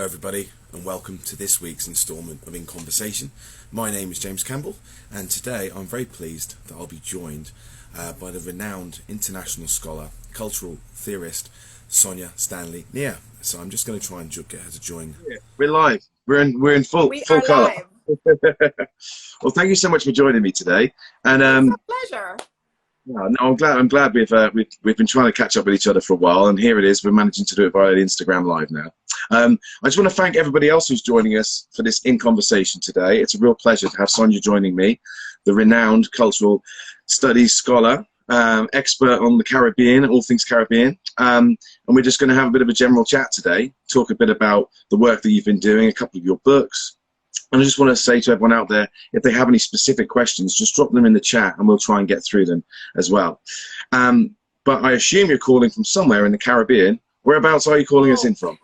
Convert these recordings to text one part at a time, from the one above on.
everybody, and welcome to this week's instalment of In Conversation. My name is James Campbell, and today I'm very pleased that I'll be joined by the renowned international scholar, cultural theorist, Sonjah Stanley Niaah. So I'm just going to try and get her to join. Yeah, we're live. We're in full colour. Well, thank you so much for joining me today. And it's a pleasure. No, I'm glad we've been trying to catch up with each other for a while, and here it is. We're managing to do it via Instagram Live now. I just want to thank everybody else who's joining us for this In Conversation today. It's a real pleasure to have Sonjah joining me, the renowned cultural studies scholar, expert on the Caribbean, all things Caribbean. And we're just going to have a bit of a general chat today, talk a bit about the work that you've been doing, a couple of your books. And I just want to say to everyone out there, if they have any specific questions, just drop them in the chat and we'll try and get through them as well. But I assume you're calling from somewhere in the Caribbean. Whereabouts are you calling us in from?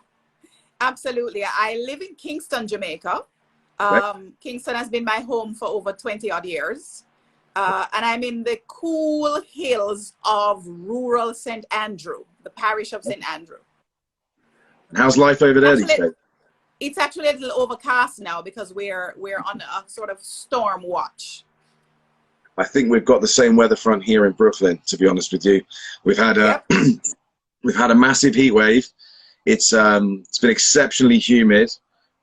Absolutely. I live in Kingston, Jamaica. Kingston has been my home for over 20 odd years. And I'm in the cool hills of rural St. Andrew, the parish of St. Andrew. And how's life over there these days? It's actually a little overcast now because we're on a sort of storm watch. I think we've got the same weather front here in Brooklyn, to be honest with you. We've had a we've had a massive heat wave. It's been exceptionally humid.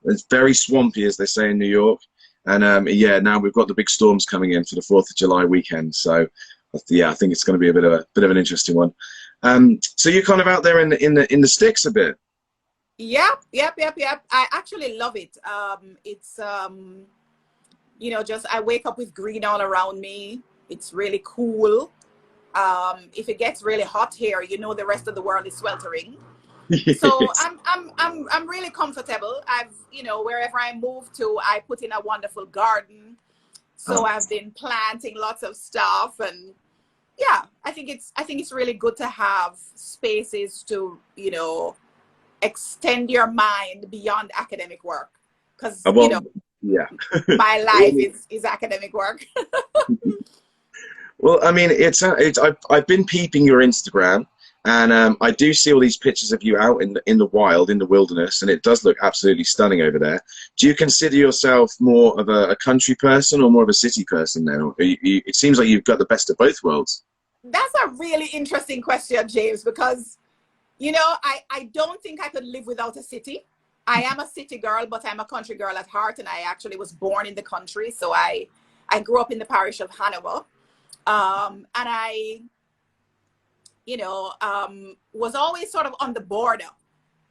It's very swampy, as they say in New York. And yeah, now we've got the big storms coming in for the 4th of July weekend. So yeah, I think it's going to be a bit of an interesting one. So you're kind of out there in the sticks a bit. Yep. I actually love it. It's you know, just I wake up with green all around me. It's really cool. If it gets really hot here, you know, the rest of the world is sweltering. So I'm really comfortable. You know, wherever I move to, I put in a wonderful garden. So I've been planting lots of stuff, and yeah, I think it's really good to have spaces to, you know, extend your mind beyond academic work, because you know, yeah, my life is academic work. Well, I mean, I've been peeping your Instagram, and I do see all these pictures of you out in the wild, in the wilderness, and it does look absolutely stunning over there. Do you consider yourself more of a country person or more of a city person now? It seems like you've got the best of both worlds. That's a really interesting question, James, because you know, I don't think I could live without a city. I am a city girl, but I'm a country girl at heart, and I actually was born in the country. So I grew up in the parish of Hanover. And I, you know, was always sort of on the border.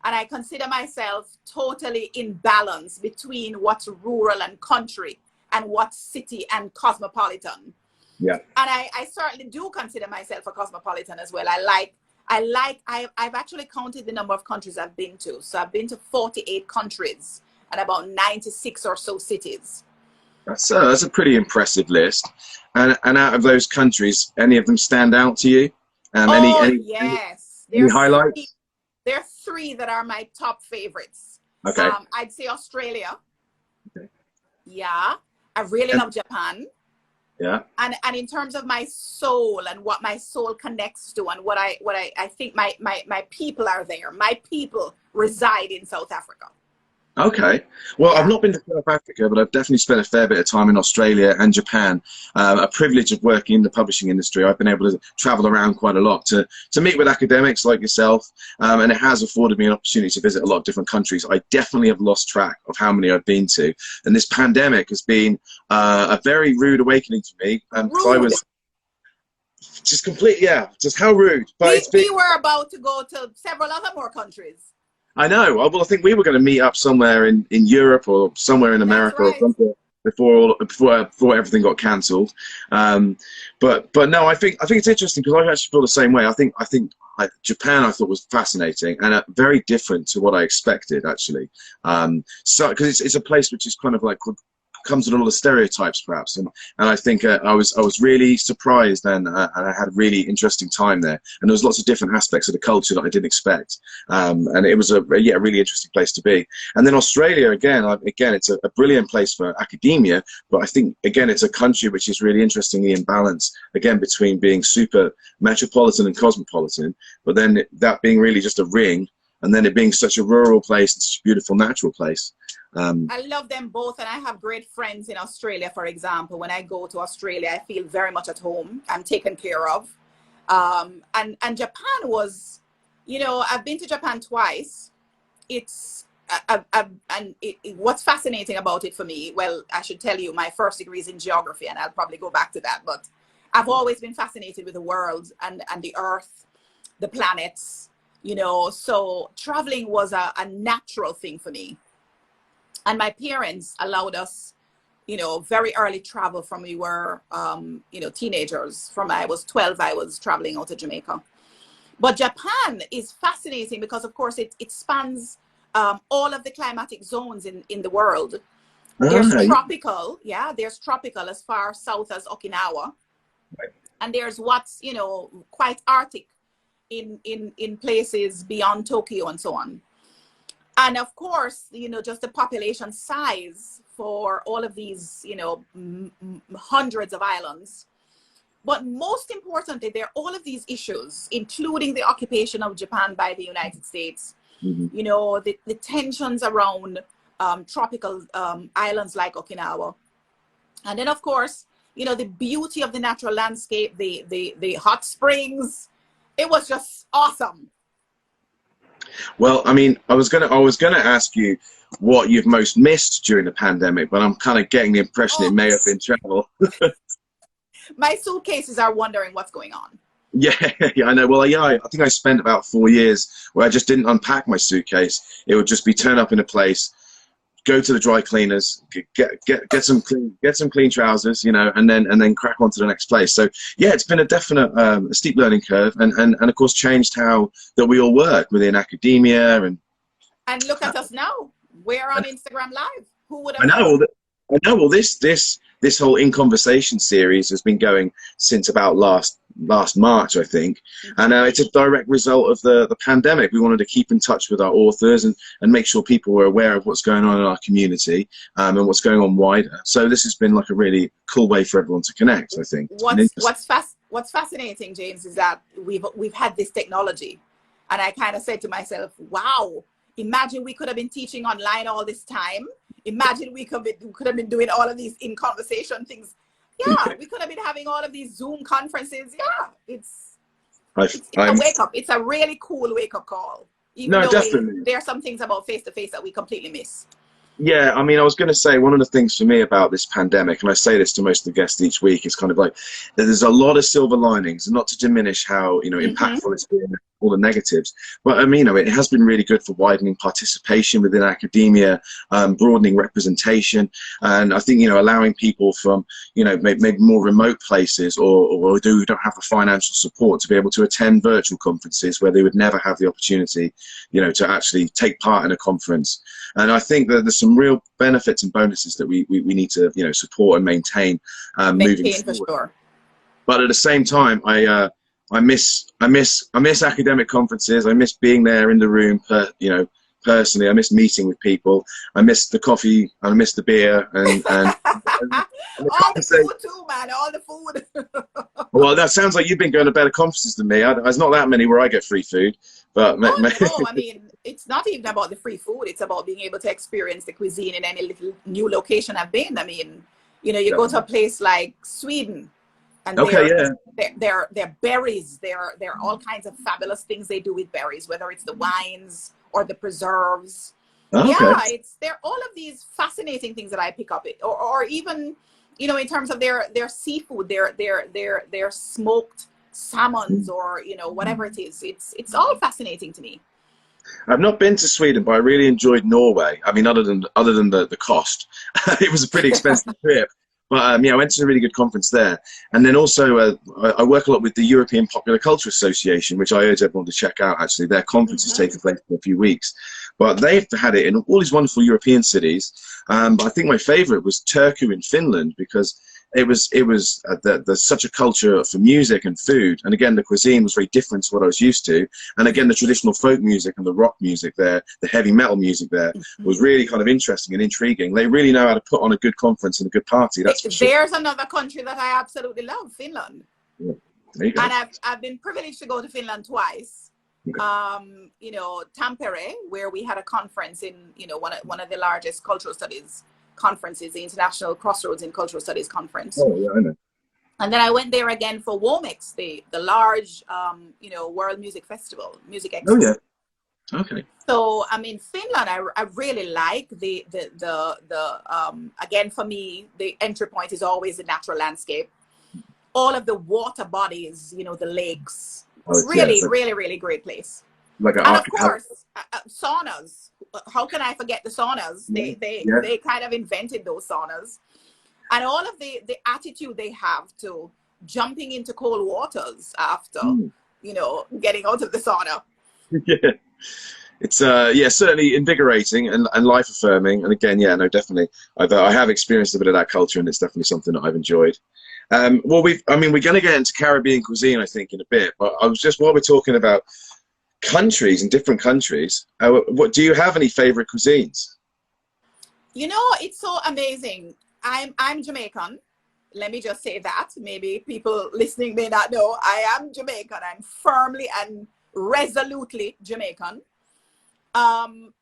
And I consider myself totally in balance between what's rural and country and what's city and cosmopolitan. Yeah. And I certainly do consider myself a cosmopolitan as well. I've actually counted the number of countries I've been to. So I've been to 48 countries and about 96 or so cities. That's a pretty impressive list. And out of those countries, any of them stand out to you? Yes. Any highlights? There are 3 that are my top favorites. Okay. I'd say Australia. Okay. Yeah. I really love Japan. Yeah. And in terms of my soul and what my soul connects to, and what I think my people are there. My people reside in South Africa. Okay. Well, yeah. I've not been to South Africa, but I've definitely spent a fair bit of time in Australia and Japan. A privilege of working in the publishing industry. I've been able to travel around quite a lot to meet with academics like yourself, and it has afforded me an opportunity to visit a lot of different countries. I definitely have lost track of how many I've been to, and this pandemic has been a very rude awakening for me. I was just completely, just how rude. But we were about to go to several other more countries. I know. Well, I think we were going to meet up somewhere in Europe or somewhere in America or something before everything got cancelled. But no, I think it's interesting because I actually feel the same way. I think Japan I thought was fascinating and very different to what I expected actually. So because it's a place which is kind of like comes with all the stereotypes perhaps, and I think I was really surprised, and I had a really interesting time there, and there was lots of different aspects of the culture that I didn't expect, and it was a really interesting place to be. And then Australia again it's a brilliant place for academia, but I think again it's a country which is really interestingly in balance again between being super metropolitan and cosmopolitan, but then that being really just a ring and then it being such a rural place, and such a beautiful natural place. I love them both, and I have great friends in Australia, for example. When I go to Australia, I feel very much at home. I'm taken care of. And Japan was, you know, I've been to Japan twice. It's what's fascinating about it for me, well, I should tell you, my first degree is in geography, and I'll probably go back to that, but I've always been fascinated with the world and the earth, the planets, you know, so traveling was a natural thing for me. And my parents allowed us, you know, very early travel from we were, you know, teenagers. From I was 12, I was traveling out to Jamaica. But Japan is fascinating because, of course, it spans all of the climatic zones in the world. There's tropical, yeah, there's tropical as far south as Okinawa. Right. And there's what's, you know, quite Arctic in places beyond Tokyo and so on. And of course, you know, just the population size for all of these, you know, hundreds of islands. But most importantly, there are all of these issues, including the occupation of Japan by the United States, you know, the tensions around tropical islands like Okinawa. And then, of course, you know, the beauty of the natural landscape, the hot springs. It was just awesome. Well, I mean, I was gonna ask you what you've most missed during the pandemic, but I'm kind of getting the impression it may have been travel. My suitcases are wondering what's going on. Yeah, I know. Well, yeah, I think I spent about 4 years where I just didn't unpack my suitcase. It would just be turn up in a place, go to the dry cleaners, get some clean trousers, you know, and then crack on to the next place. So yeah, it's been a definite a steep learning curve, and of course changed how that we all work within academia. And look at us now. We're on Instagram Live. Who would have? I know. Well, this whole In Conversation series has been going since about last March, I think, and it's a direct result of the pandemic. We wanted to keep in touch with our authors and make sure people were aware of what's going on in our community and what's going on wider. So this has been like a really cool way for everyone to connect, I think. What's fascinating, James, is that we've had this technology, and I kind of said to myself, wow, imagine we could have been teaching online all this time. Imagine we could have been doing all of these In Conversation things. Yeah, we could have been having all of these Zoom conferences. Yeah, it's a wake up. It's a really cool wake up call. Even though definitely. There are some things about face to face that we completely miss. Yeah, I mean, I was going to say, one of the things for me about this pandemic, and I say this to most of the guests each week, is kind of like there's a lot of silver linings, and not to diminish how, you know, impactful it's been, all the negatives. But I mean, you know, it has been really good for widening participation within academia, broadening representation, and I think, you know, allowing people from, you know, maybe more remote places or who don't have the financial support to be able to attend virtual conferences where they would never have the opportunity, you know, to actually take part in a conference. And I think that there's some real benefits and bonuses that we need to, you know, support and maintain moving forward. For sure. But at the same time, I miss academic conferences. I miss being there in the room, you know, personally. I miss meeting with people. I miss the coffee. I miss the beer and all the food too, man. All the food. Well, that sounds like you've been going to better conferences than me. There's not that many where I get free food. But no, I mean, it's not even about the free food. It's about being able to experience the cuisine in any little new location I've been. I mean, you know, you go to a place like Sweden, and they're berries. There are all kinds of fabulous things they do with berries, whether it's the wines or the preserves. Oh, yeah, there are all of these fascinating things that I pick up. Or even, you know, in terms of their seafood, their smoked salmons, or, you know, whatever it is. It's all fascinating to me. I've not been to Sweden, but I really enjoyed Norway. I mean, other than the cost, it was a pretty expensive trip. But yeah, I went to a really good conference there. And then also, I work a lot with the European Popular Culture Association, which I urge everyone to check out. Actually, their conference is taking place in a few weeks. But they've had it in all these wonderful European cities. But I think my favorite was Turku in Finland, because there's such a culture for music and food, and again the cuisine was very different to what I was used to, and again the traditional folk music and the rock music there, the heavy metal music there, was really kind of interesting and intriguing. They really know how to put on a good conference and a good party. That's for sure. There's another country that I absolutely love, Finland. Yeah. There you go. And I've been privileged to go to Finland twice, You know, Tampere, where we had a conference in, you know, one of the largest cultural studies conferences, the International Crossroads in Cultural Studies Conference. Oh, yeah, I know. And then I went there again for WOMEX, the large, you know, World Music Festival, Music Expo. Oh, yeah. Okay. So, I mean, Finland, I really like again, for me, the entry point is always the natural landscape. All of the water bodies, you know, the lakes, really great place. Like and of course, saunas. How can I forget the saunas? They kind of invented those saunas. And all of the attitude they have to jumping into cold waters after, you know, getting out of the sauna. Yeah. It's certainly invigorating and life affirming. And again, yeah, no, definitely. I have experienced a bit of that culture, and it's definitely something that I've enjoyed. Well, we're going to get into Caribbean cuisine, I think, in a bit. But I was just, while we're talking about countries and different countries, what do you have any favorite cuisines? You know, it's so amazing. I'm Jamaican. Let me just say that. Maybe people listening may not know. I am Jamaican. I'm firmly and resolutely Jamaican. And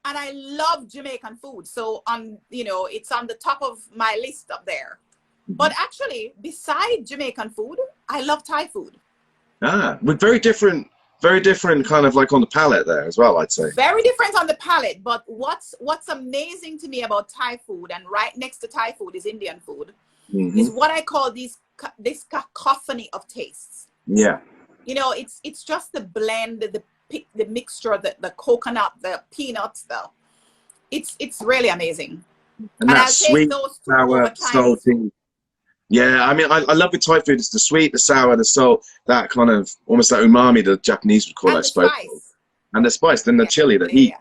I love Jamaican food. So you know, it's on the top of my list up there. But actually, beside Jamaican food, I love Thai food. With very different kind of like on the palate there as well, I'd say. Very different on the palate, but what's amazing to me about Thai food, and right next to Thai food is Indian food, is what I call this cacophony of tastes. Yeah. You know, it's just the blend, the mixture, the coconut, the peanuts, it's really amazing. And that's sweet, sour, salty. Yeah, I mean, I love with Thai food. It's the sweet, the sour, the salt, that kind of almost like umami, the Japanese would call it, I suppose. And the spice, then the chili, the heat.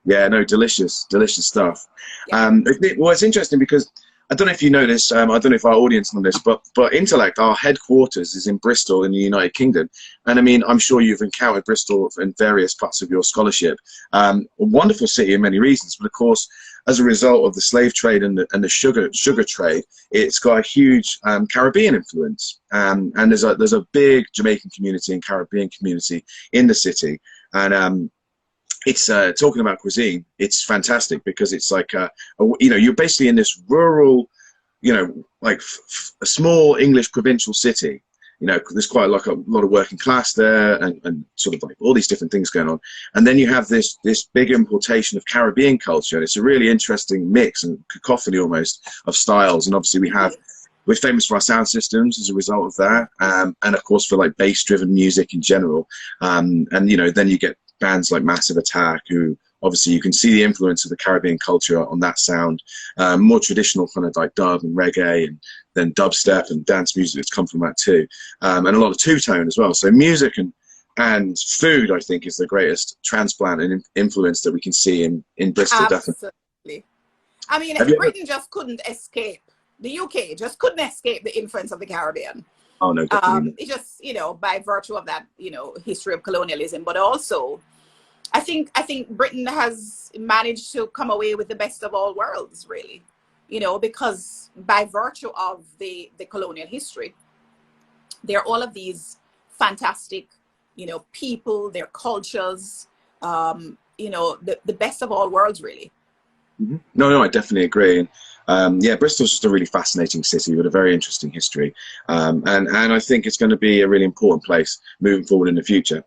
Yeah, no, delicious stuff. Yeah. Well, it's interesting because I don't know if you know this. I don't know if our audience knows this, but Intellect, our headquarters is in Bristol in the United Kingdom. And I mean, I'm sure you've encountered Bristol in various parts of your scholarship. A wonderful city in many reasons, but of course, as a result of the slave trade and the sugar trade, it's got a huge Caribbean influence. And there's a big Jamaican community and Caribbean community in the city. And it's talking about cuisine, it's fantastic because it's like, you know, you're basically in this rural, you know, like a small English provincial city. You know, there's quite like a lot of working class there, and sort of like all these different things going on. And then you have this big importation of Caribbean culture. And it's a really interesting mix and cacophony almost of styles. And obviously we're famous for our sound systems as a result of that. And of course for like bass driven music in general. And, you know, then you get bands like Massive Attack, who obviously you can see the influence of the Caribbean culture on that sound. More traditional kind of like dub and reggae, and then dubstep and dance music that's come from that too. And a lot of two-tone as well. So music and food, I think, is the greatest transplant and influence that we can see in Bristol. Absolutely. Definitely. I mean, Britain just couldn't escape. The UK just couldn't escape the influence of the Caribbean. Oh no, definitely. It just, you know, by virtue of that, you know, history of colonialism, but also I think Britain has managed to come away with the best of all worlds, really, you know, because by virtue of the colonial history, there are all of these fantastic, you know, people, their cultures, you know, the best of all worlds, really. Mm-hmm. No, I definitely agree. And yeah, Bristol's just a really fascinating city with a very interesting history. And I think it's going to be a really important place moving forward in the future.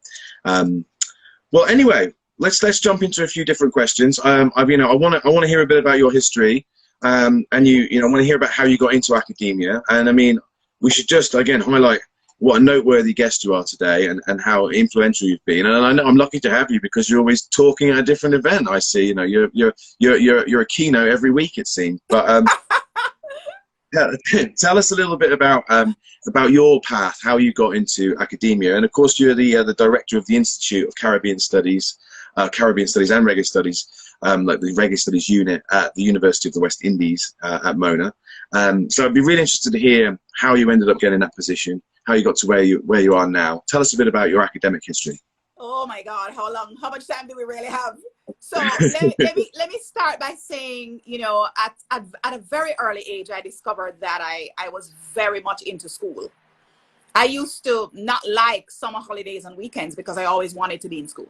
Well, anyway, let's jump into a few different questions. I want to hear a bit about your history, and I want to hear about how you got into academia. And I mean, we should just again highlight what a noteworthy guest you are today, and how influential you've been. And I know I'm lucky to have you because you're always talking at a different event. I see, you know, you're a keynote every week, it seems. But yeah, tell us a little bit about your path, how you got into academia, and of course you're the director of the Institute of Caribbean Studies and Reggae Studies, like the Reggae Studies unit at the University of the West Indies at Mona. So I'd be really interested to hear how you ended up getting that position, how you got to where you are now. Tell us a bit about your academic history. Oh my God, how much time do we really have? So let me start by saying, you know, at a very early age, I discovered that I was very much into school. I used to not like summer holidays and weekends because I always wanted to be in school.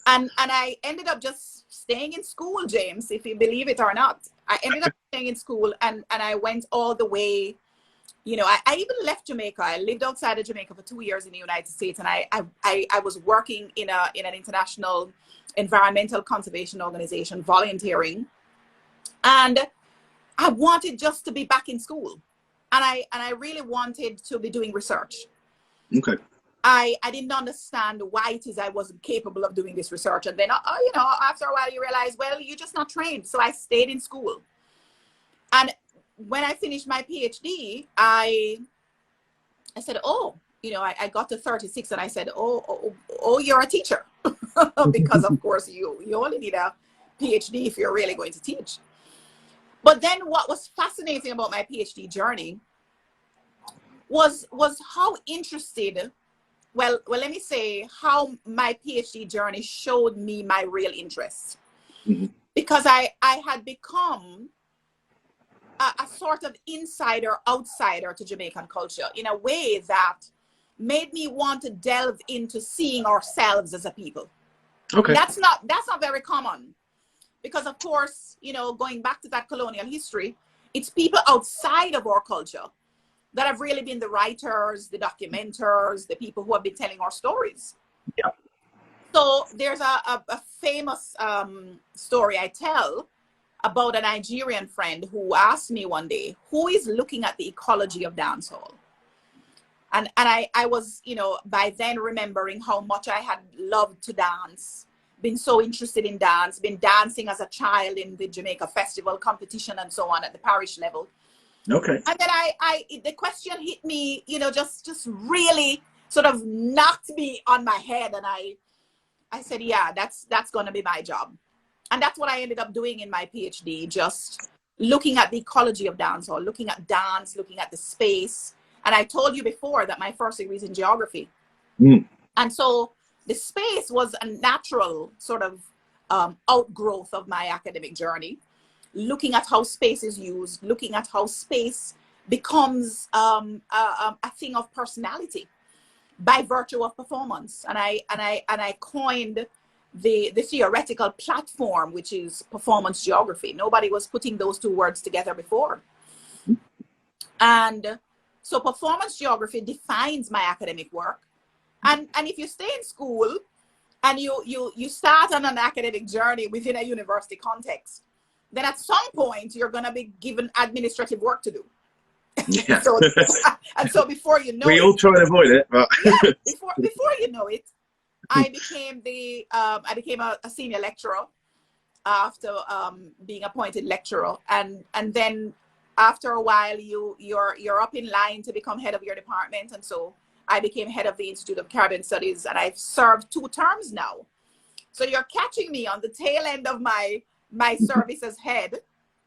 And I ended up just staying in school, James, if you believe it or not. I ended up staying in school, and I went all the way. You know, I even left Jamaica. I lived outside of Jamaica for 2 years in the United States, and I was working in an international environmental conservation organization, volunteering, and I wanted just to be back in school, and I really wanted to be doing research. Okay. I didn't understand why it is I wasn't capable of doing this research, and then you know, after a while you realize, well, you're just not trained. So I stayed in school, and when I finished my PhD, I said, oh, you know, I got to 36, and I said, oh, you're a teacher. Because of course you only need a PhD if you're really going to teach. But then what was fascinating about my PhD journey was how interested, well, let me say how my PhD journey showed me my real interest. Mm-hmm. Because I had become a sort of insider, outsider to Jamaican culture in a way that made me want to delve into seeing ourselves as a people. Okay. That's not very common, because of course, you know, going back to that colonial history, it's people outside of our culture that have really been the writers, the documenters, the people who have been telling our stories. Yeah. So there's a famous story I tell about a Nigerian friend who asked me one day, who is looking at the ecology of dancehall? And I was, you know, by then remembering how much I had loved to dance, been so interested in dance, been dancing as a child in the Jamaica festival competition and so on at the parish level. Okay. And then the question hit me, you know, just really sort of knocked me on my head. And I said, yeah, that's going to be my job. And that's what I ended up doing in my PhD, just looking at the ecology of dancehall, looking at dance, looking at the space. And I told you before that my first degree is in geography. Mm. And so the space was a natural sort of outgrowth of my academic journey, looking at how space is used, looking at how space becomes a thing of personality by virtue of performance. And I coined the theoretical platform, which is performance geography. Nobody was putting those two words together before. And so performance geography defines my academic work. And if you stay in school and you start on an academic journey within a university context, then at some point you're going to be given administrative work to do. Yeah. So before you know we all try to avoid it. But yeah, before you know it, I became a senior lecturer after being appointed lecturer, and then after a while you're up in line to become head of your department, and so I became head of the Institute of Caribbean Studies, and I've served 2 terms now. So you're catching me on the tail end of my service as head,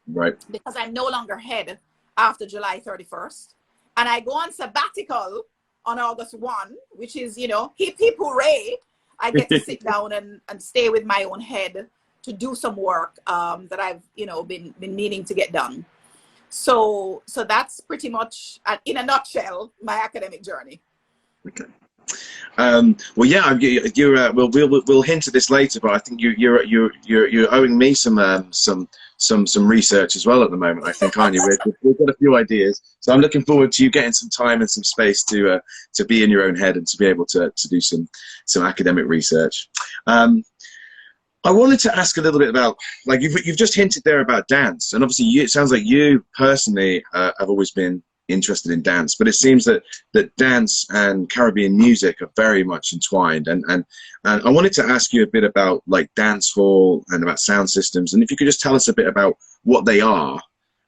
right? Because I'm no longer head after July 31st, and I go on sabbatical on August 1, which is, you know, hip hip hooray. I get to sit down and stay with my own head to do some work that I've, you know, been meaning to get done. So that's pretty much, in a nutshell, my academic journey. Okay. Well, yeah, we'll hint at this later, but I think you're owing me some research as well at the moment, I think, aren't you? We've got a few ideas, so I'm looking forward to you getting some time and some space to be in your own head and to be able to do some academic research. I wanted to ask a little bit about, like, you've just hinted there about dance, and obviously it sounds like you personally have always been interested in dance, but it seems that dance and Caribbean music are very much entwined, and I wanted to ask you a bit about, like, dancehall and about sound systems, and if you could just tell us a bit about what they are,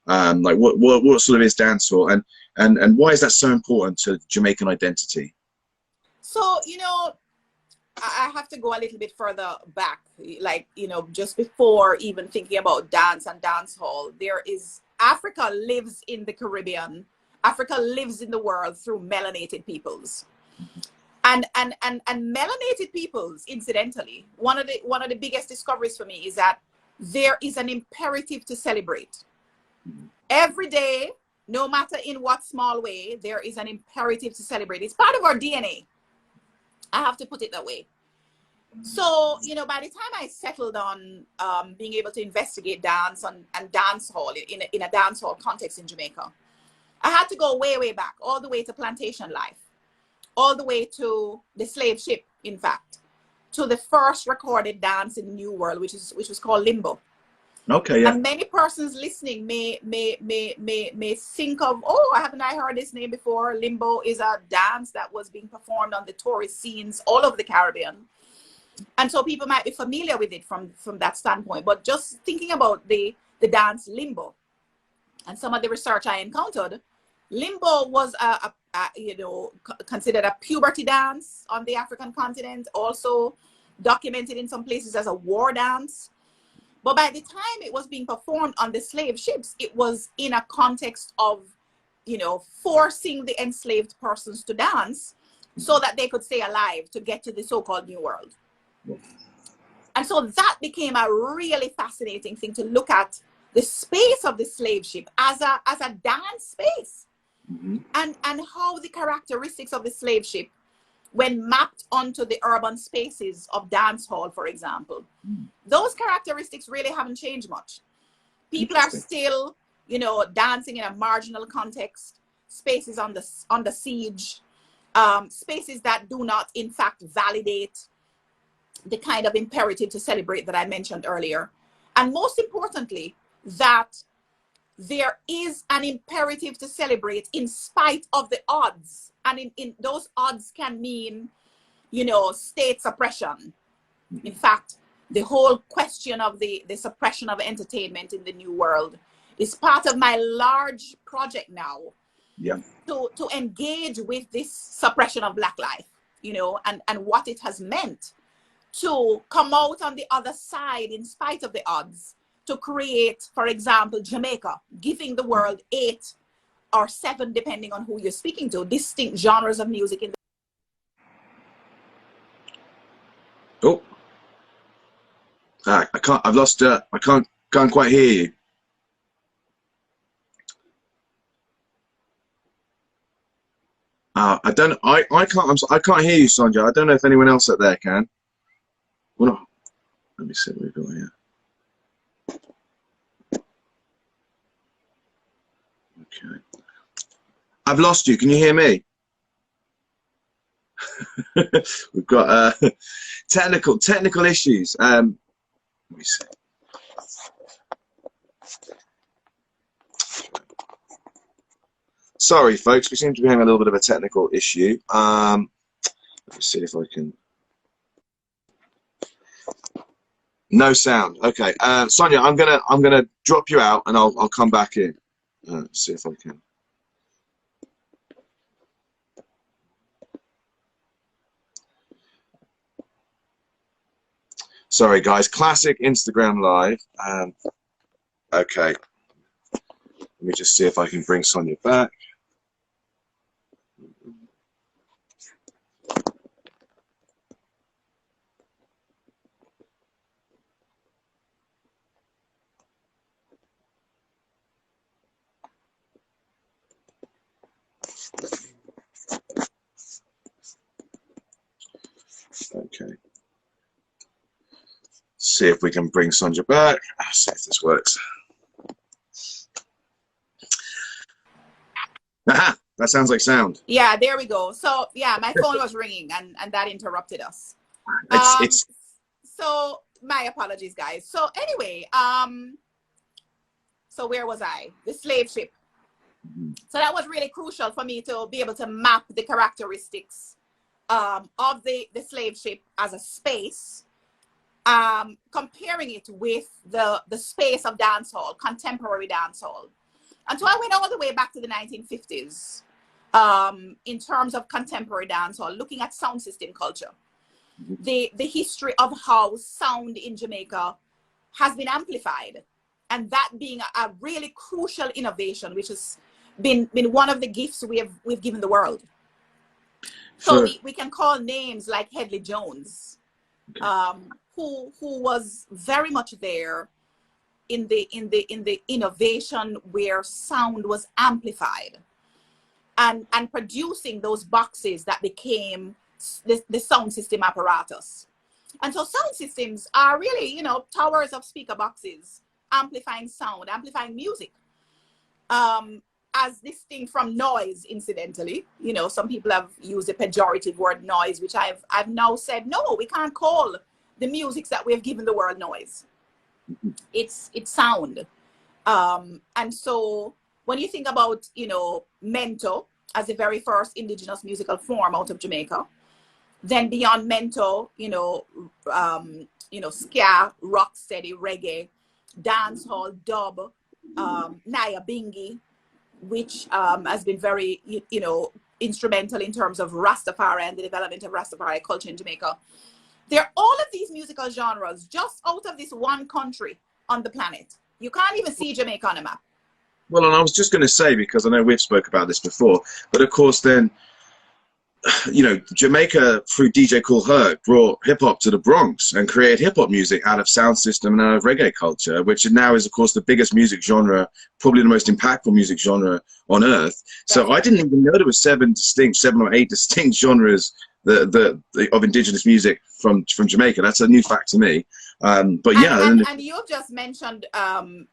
like what sort of is dancehall, and why is that so important to Jamaican identity? So, you know, I have to go a little bit further back, like, you know, just before even thinking about dance and dancehall. Africa lives in the Caribbean. Africa lives in the world through melanated peoples. And melanated peoples, incidentally, one of the biggest discoveries for me is that there is an imperative to celebrate. Every day no matter in what small way, there is an imperative to celebrate. It's part of our DNA. I have to put it that way. So, you know, by the time I settled on being able to investigate dance and dance hall in a dance hall context in Jamaica, I had to go way, way back, all the way to plantation life, all the way to the slave ship, in fact, to the first recorded dance in the New World, which was called limbo. Okay, yeah. And many persons listening may think of, oh, haven't I heard this name before? Limbo is a dance that was being performed on the tourist scenes all over the Caribbean. And so people might be familiar with it from that standpoint. But just thinking about the dance limbo and some of the research I encountered, limbo was considered a puberty dance on the African continent, also documented in some places as a war dance. But by the time it was being performed on the slave ships, it was in a context of, you know, forcing the enslaved persons to dance so that they could stay alive to get to the so-called New World. And so that became a really fascinating thing to look at, the space of the slave ship as a dance space. Mm-hmm. And how the characteristics of the slave ship, when mapped onto the urban spaces of dance hall, for example, those characteristics really haven't changed much. People are still, you know, dancing in a marginal context, spaces under siege, spaces that do not, in fact, validate the kind of imperative to celebrate that I mentioned earlier. And most importantly, that there is an imperative to celebrate in spite of the odds. And in those odds can mean, you know, state suppression. In fact, the whole question of the suppression of entertainment in the New World is part of my large project now. Yeah. To engage with this suppression of Black life, you know, and what it has meant to come out on the other side in spite of the odds, to create, for example, Jamaica, giving the world 8 or 7, depending on who you're speaking to, distinct genres of music in the Oh, I can't. I've lost. I can't quite hear you. I don't. I can't. I can't hear you, Sonjah. I don't know if anyone else out there can. Well, no. Let me see what we've got here. Okay. I've lost you. Can you hear me? We've got technical issues. Let me see. Sorry, folks. We seem to be having a little bit of a technical issue. Let me see if I can. No sound. Okay, Sonjah, I'm gonna drop you out and I'll come back in. See if I can. Sorry, guys. Classic Instagram live. Okay. Let me just see if I can bring Sonjah back. Okay. See if we can bring Sonjah back. See if this works. Aha! That sounds like sound. Yeah, there we go. So yeah, my phone was ringing and that interrupted us. So my apologies, guys. So anyway, so where was I? The slave ship. So that was really crucial for me to be able to map the characteristics of the slave ship as a space, comparing it with the space of dancehall, contemporary dancehall. And so I went all the way back to the 1950s in terms of contemporary dancehall, looking at sound system culture, the history of how sound in Jamaica has been amplified, and that being a really crucial innovation, which has been one of the gifts we've given the world. So we can call names like Headley Jones, who was very much there the innovation where sound was amplified, and producing those boxes that became the sound system apparatus. And so sound systems are really, you know, towers of speaker boxes, amplifying sound, amplifying music, as distinct from noise, incidentally. You know, some people have used the pejorative word noise, which I've now said, no, we can't call the music that we have given the word noise. It's sound. And so when you think about, you know, mento as the very first indigenous musical form out of Jamaica, then beyond mento, you know, ska, rocksteady, reggae, dancehall, dub, Niaah bingi, which has been very, you know, instrumental in terms of Rastafari and the development of Rastafari culture in Jamaica. There are all of these musical genres just out of this one country on the planet. You can't even see Jamaica on a map. Well, and I was just going to say, because I know we've spoke about this before, but of course then, you know, Jamaica, through DJ Kool Herc, brought hip-hop to the Bronx and created hip-hop music out of sound system and out of reggae culture, which now is, of course, the biggest music genre, probably the most impactful music genre on earth. So I didn't even know there were 7 or 8 distinct genres of indigenous music from Jamaica. That's a new fact to me. But yeah. And you've just mentioned,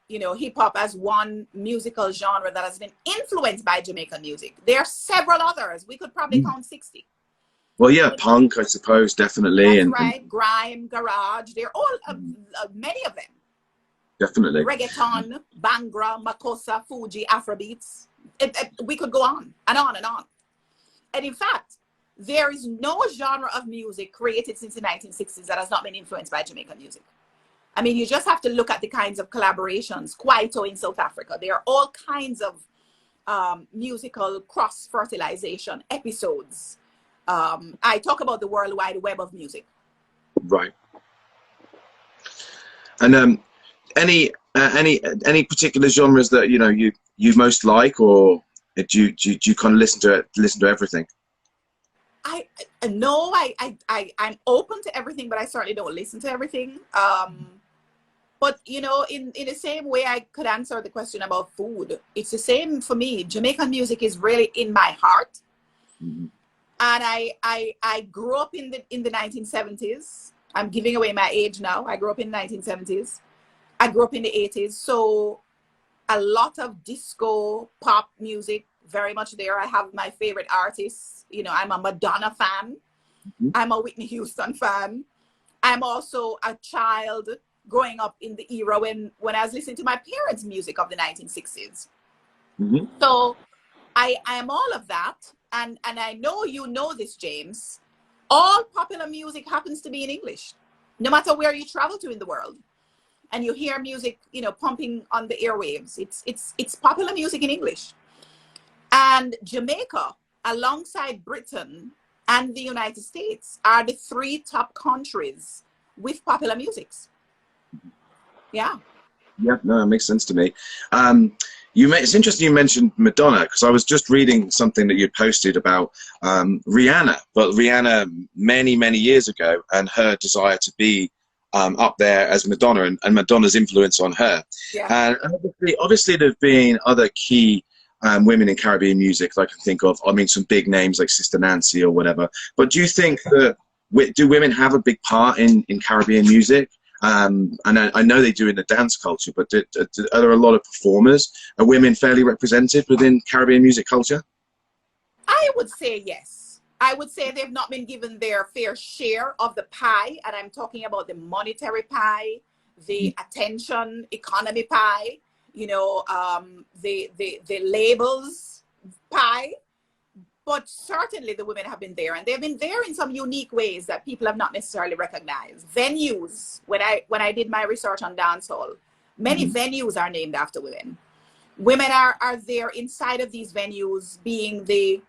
you know, hip-hop as one musical genre that has been influenced by Jamaican music. There are several others. We could probably count 60. Well, yeah, punk, I suppose, definitely. That's right. Grime, garage. They're all, many of them. Definitely. Reggaeton, Bangra, Makossa, Fuji, Afrobeats. We could go on and on and on. And in fact, there is no genre of music created since the 1960s that has not been influenced by Jamaican music. I mean, you just have to look at the kinds of collaborations. Kwaito in South Africa. There are all kinds of musical cross-fertilization episodes. I talk about the World Wide Web of music. Right. And any particular genres that you most like, or do you kind of listen to everything? I'm open to everything, but I certainly don't listen to everything. But you know, in the same way I could answer the question about food, it's the same for me. Jamaican music is really in my heart. Mm-hmm. And I grew up in the 1970s. I'm giving away my age now. I grew up in the 1970s. I grew up in the 80s. So a lot of disco, pop music, very much there. I have my favorite artists. You know, I'm a Madonna fan. Mm-hmm. I'm a Whitney Houston fan. I'm also a child growing up in the era when I was listening to my parents' music of the 1960s. Mm-hmm. So I am all of that. And I know you know this, James. All popular music happens to be in English, no matter where you travel to in the world. And you hear music, you know, pumping on the airwaves. It's popular music in English. And Jamaica, alongside Britain and the United States, are the 3 top countries with popular musics. Yeah. Yeah, no, that makes sense to me. It's interesting you mentioned Madonna, because I was just reading something that you posted about Rihanna, but Rihanna many, many years ago, and her desire to be up there as Madonna, and Madonna's influence on her. Yeah. And obviously there have been other key women in Caribbean music that I can think of. I mean, some big names like Sister Nancy or whatever. But do you think that, do women have a big part in Caribbean music? And I know they do in the dance culture, but are there a lot of performers? Are women fairly represented within Caribbean music culture? I would say yes. I would say they've not been given their fair share of the pie, and I'm talking about the monetary pie, the attention economy pie, you know, the labels pie. But certainly the women have been there, and they've been there in some unique ways that people have not necessarily recognized. Venues, when I did my research on dancehall, many venues are named after women. Women are there inside of these venues being the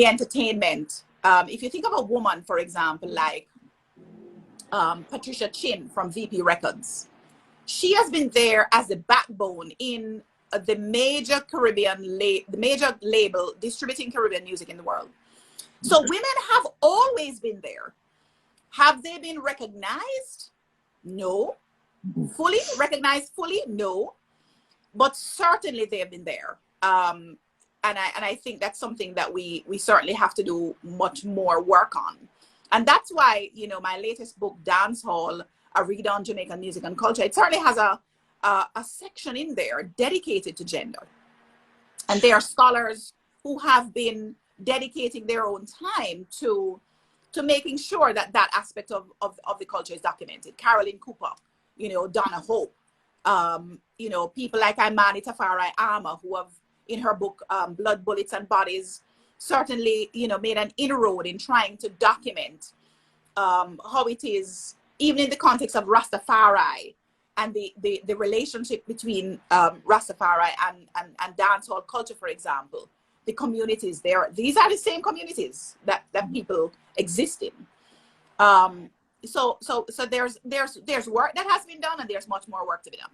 entertainment. If you think of a woman, for example, like Patricia Chin from VP Records, she has been there as the backbone in the major the major label distributing Caribbean music in the world. So women have always been there. Have they been recognized? No. fully recognized fully, no, but certainly they've been there. And I think that's something that we certainly have to do much more work on. And that's why, you know, my latest book, Dancehall, A Read on Jamaican Music and Culture, it certainly has a section in there dedicated to gender. And there are scholars who have been dedicating their own time to making sure that that aspect of the culture is documented. Carolyn Cooper, you know, Donna Hope, you know, people like Imani Tafari Armour, who have, in her book, Blood, Bullets and Bodies, certainly, you know, made an inroad in trying to document how it is, even in the context of Rastafari and the relationship between Rastafari and dancehall culture, for example. The communities there, these are the same communities that people exist in. So there's work that has been done, and there's much more work to be done.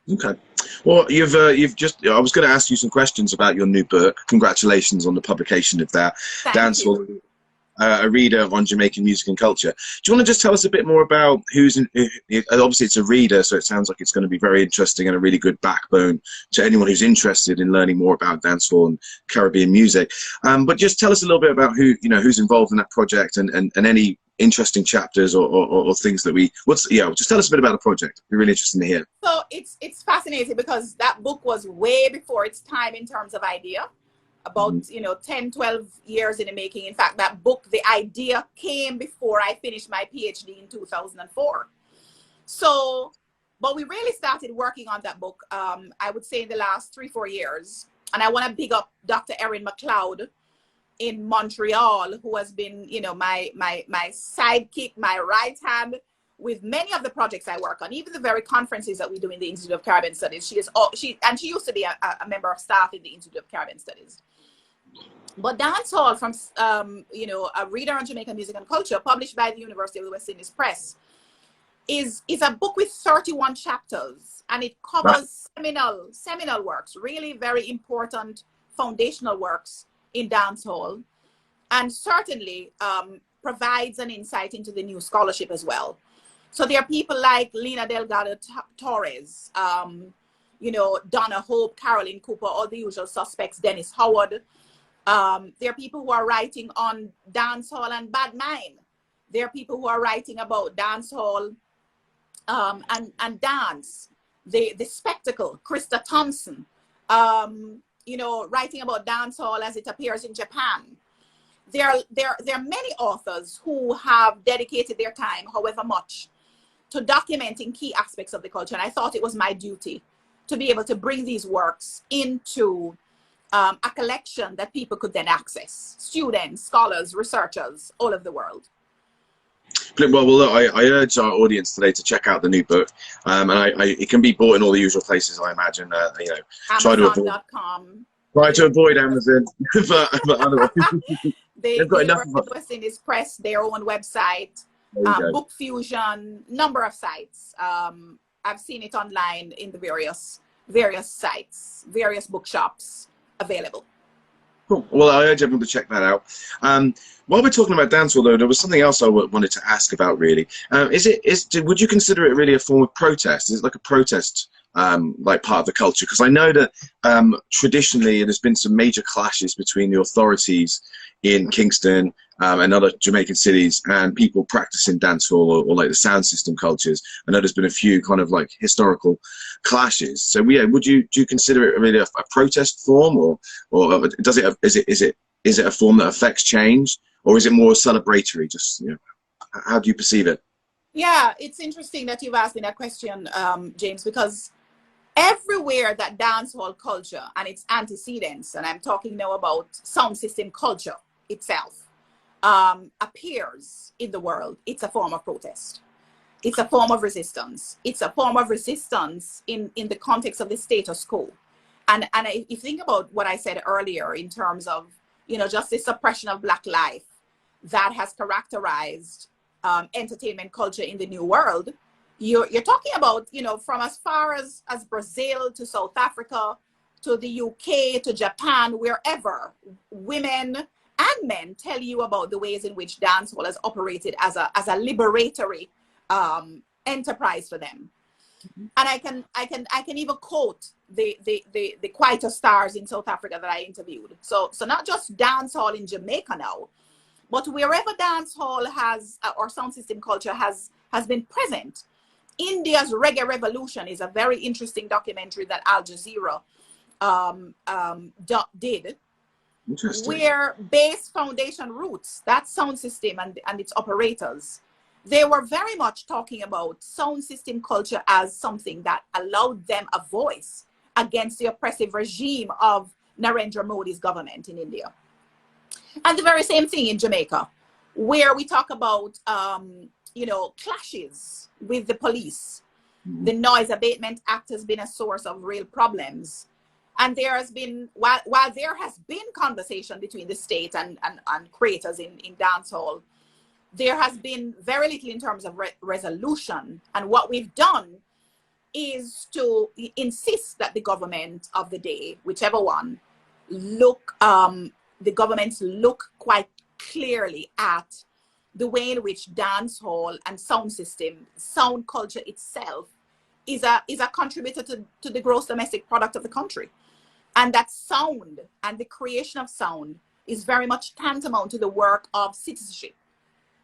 Okay. Well, you've just, I was going to ask you some questions about your new book. Congratulations on the publication of that. Dancehall, a reader on Jamaican music and culture. Do you want to just tell us a bit more about obviously it's a reader, so it sounds like it's going to be very interesting and a really good backbone to anyone who's interested in learning more about dancehall and Caribbean music. But just tell us a little bit about who's involved in that project and any interesting chapters or things that just tell us a bit about the project. It'd be really interesting to hear. So it's fascinating because that book was way before its time in terms of idea, about 10, 12 years in the making. In fact, that book, the idea came before I finished my PhD in 2004. So, but we really started working on that book, I would say in the last 3-4 years. And I want to big up Dr. Erin McLeod in Montreal, who has been, my sidekick, my right hand with many of the projects I work on, even the very conferences that we do in the Institute of Caribbean Studies. She used to be a member of staff in the Institute of Caribbean Studies. But Dancehall, from A Reader on Jamaican Music and Culture, published by the University of the West Indies Press, is a book with 31 chapters, and it covers seminal works, really very important foundational works in dancehall, and certainly provides an insight into the new scholarship as well. So there are people like Lena Delgado Torres, Donna Hope, Carolyn Cooper, all the usual suspects, Dennis Howard. There are people who are writing on dancehall and bad mind. There are people who are writing about dancehall and dance, the spectacle, Krista Thompson, writing about dancehall as it appears in Japan. There are many authors who have dedicated their time, however much, to documenting key aspects of the culture. And I thought it was my duty to be able to bring these works into a collection that people could then access. Students, scholars, researchers, all over the world. Well, look, I urge our audience today to check out the new book, and it can be bought in all the usual places, I imagine. Amazon.com. Try to avoid Amazon, but otherwise, they've got enough of it. West Indies Press, their own website, Book Fusion, number of sites. I've seen it online in the various sites, various bookshops available. Cool. Well, I urge everyone to check that out. While we're talking about dancehall, though, there was something else I wanted to ask about. Really, would you consider it really a form of protest? Is it like a protest, like part of the culture? Because I know that traditionally there's been some major clashes between the authorities in Kingston and other Jamaican cities and people practicing dancehall or like the sound system cultures. I know there's been a few kind of like historical clashes. So yeah, do you consider it really a protest form, or is it a form that affects change, or is it more celebratory? Just how do you perceive it? Yeah, it's interesting that you've asked me that question, James, because everywhere that dancehall culture and its antecedents, and I'm talking now about sound system culture itself, appears in the world, it's a form of protest. It's a form of resistance. It's a form of resistance in the context of the status quo. And if you think about what I said earlier in terms of, just the suppression of Black life that has characterized entertainment culture in the New World, you're talking about, from as far as Brazil to South Africa, to the UK, to Japan, wherever, women and men tell you about the ways in which dancehall has operated as a liberatory enterprise for them. And I can even quote the quieter stars in South Africa that I interviewed. So not just dancehall in Jamaica now, but wherever dancehall has or sound system culture has been present. India's Reggae Revolution is a very interesting documentary that Al Jazeera did, where Bass Foundation Roots, that sound system and its operators, they were very much talking about sound system culture as something that allowed them a voice against the oppressive regime of Narendra Modi's government in India. And the very same thing in Jamaica, where we talk about, you know, clashes with the police. The Noise Abatement Act has been a source of real problems. And there has been, while there has been conversation between the state and creators in dancehall, there has been very little in terms of resolution. And what we've done is to insist that the government of the day, whichever one, the governments look quite clearly at the way in which dancehall and sound system, sound culture itself is a contributor to the gross domestic product of the country. And that sound and the creation of sound is very much tantamount to the work of citizenship.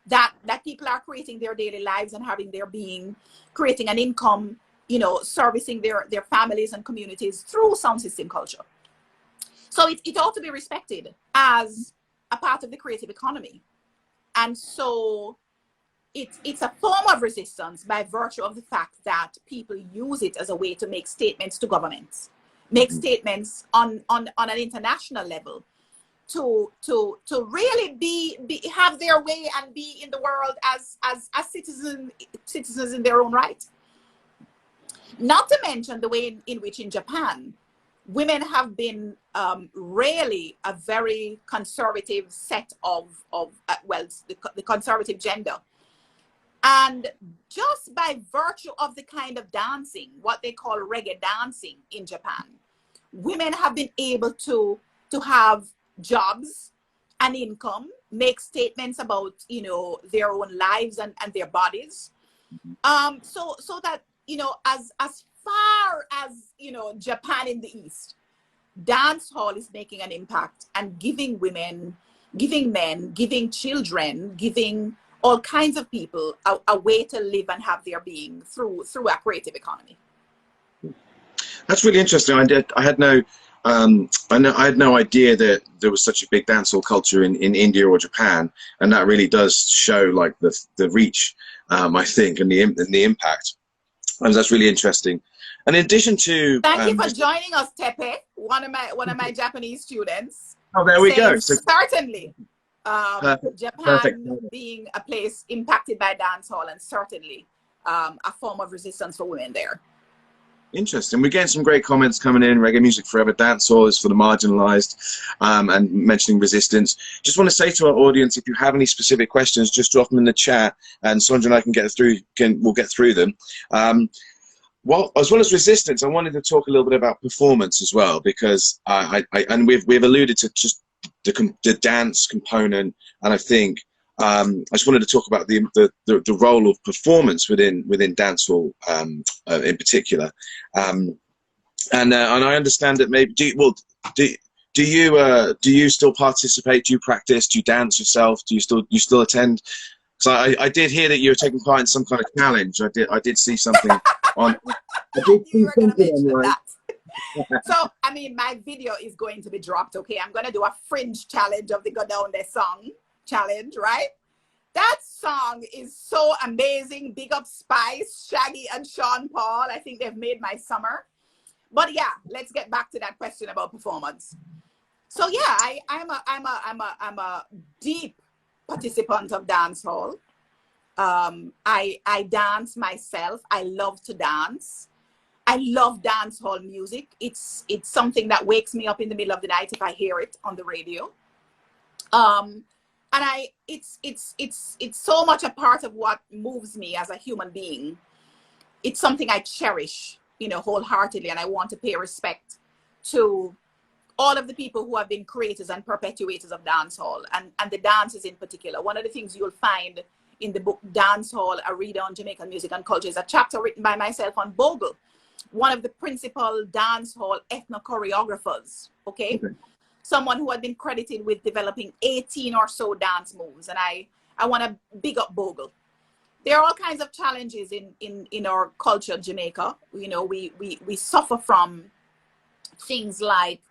That people are creating their daily lives and having their being, creating an income, you know, servicing their families and communities through sound system culture. So it ought to be respected as a part of the creative economy. And so it's a form of resistance by virtue of the fact that people use it as a way to make statements to governments, make statements on an international level, to really have their way and be in the world as citizens in their own right. Not to mention the way in which in Japan, women have been really a very conservative set of the conservative gender. And just by virtue of the kind of dancing, what they call reggae dancing in Japan, women have been able to have jobs and income, make statements about, you know, their own lives and their bodies. So that, you know, as far as, you know, Japan in the East, dance hall is making an impact and giving women, giving men, giving children, giving all kinds of people a way to live and have their being through a creative economy. That's really interesting. I had no idea that there was such a big dancehall culture in India or Japan, and that really does show like the reach, I think, and the impact. And that's really interesting. And in addition to, thank you for joining us, Tepe, one of my Japanese students. Oh, there we go. So, certainly, Japan perfect. being a place impacted by dancehall, and certainly a form of resistance for women there. Interesting. We're getting some great comments coming in. Reggae music forever, dancehall is for the marginalized, and mentioning resistance. Just want to say to our audience, if you have any specific questions, just drop them in the chat, and Sonjah and I we'll get through them. Well, as well as resistance, I wanted to talk a little bit about performance as well, because and we've alluded to just the dance component, and I think I just wanted to talk about the role of performance within dancehall in particular, and I understand that maybe do you still participate? Do you practice? Do you dance yourself? Do you still attend? So I did hear that you were taking part in some kind of challenge. I did see something on. You were going to mention that. So, I mean, my video is going to be dropped, okay? I'm going to do a fringe challenge of the Go Down There song challenge, right? That song is so amazing. Big up Spice, Shaggy, and Sean Paul. I think they've made my summer. But yeah, let's get back to that question about performance. So yeah, I'm a deep participant of dancehall. I dance myself. I love to dance. I love dancehall music. It's something that wakes me up in the middle of the night if I hear it on the radio. And it's so much a part of what moves me as a human being. It's something I cherish, you know, wholeheartedly, and I want to pay respect to all of the people who have been creators and perpetuators of dancehall and the dancers in particular. One of the things you'll find in the book Dancehall, A Reader on Jamaican Music and Culture. It's a chapter written by myself on Bogle, one of the principal dancehall ethno-choreographers, okay? Someone who had been credited with developing 18 or so dance moves. And I want to big up Bogle. There are all kinds of challenges in our culture, Jamaica. You know, we suffer from things like,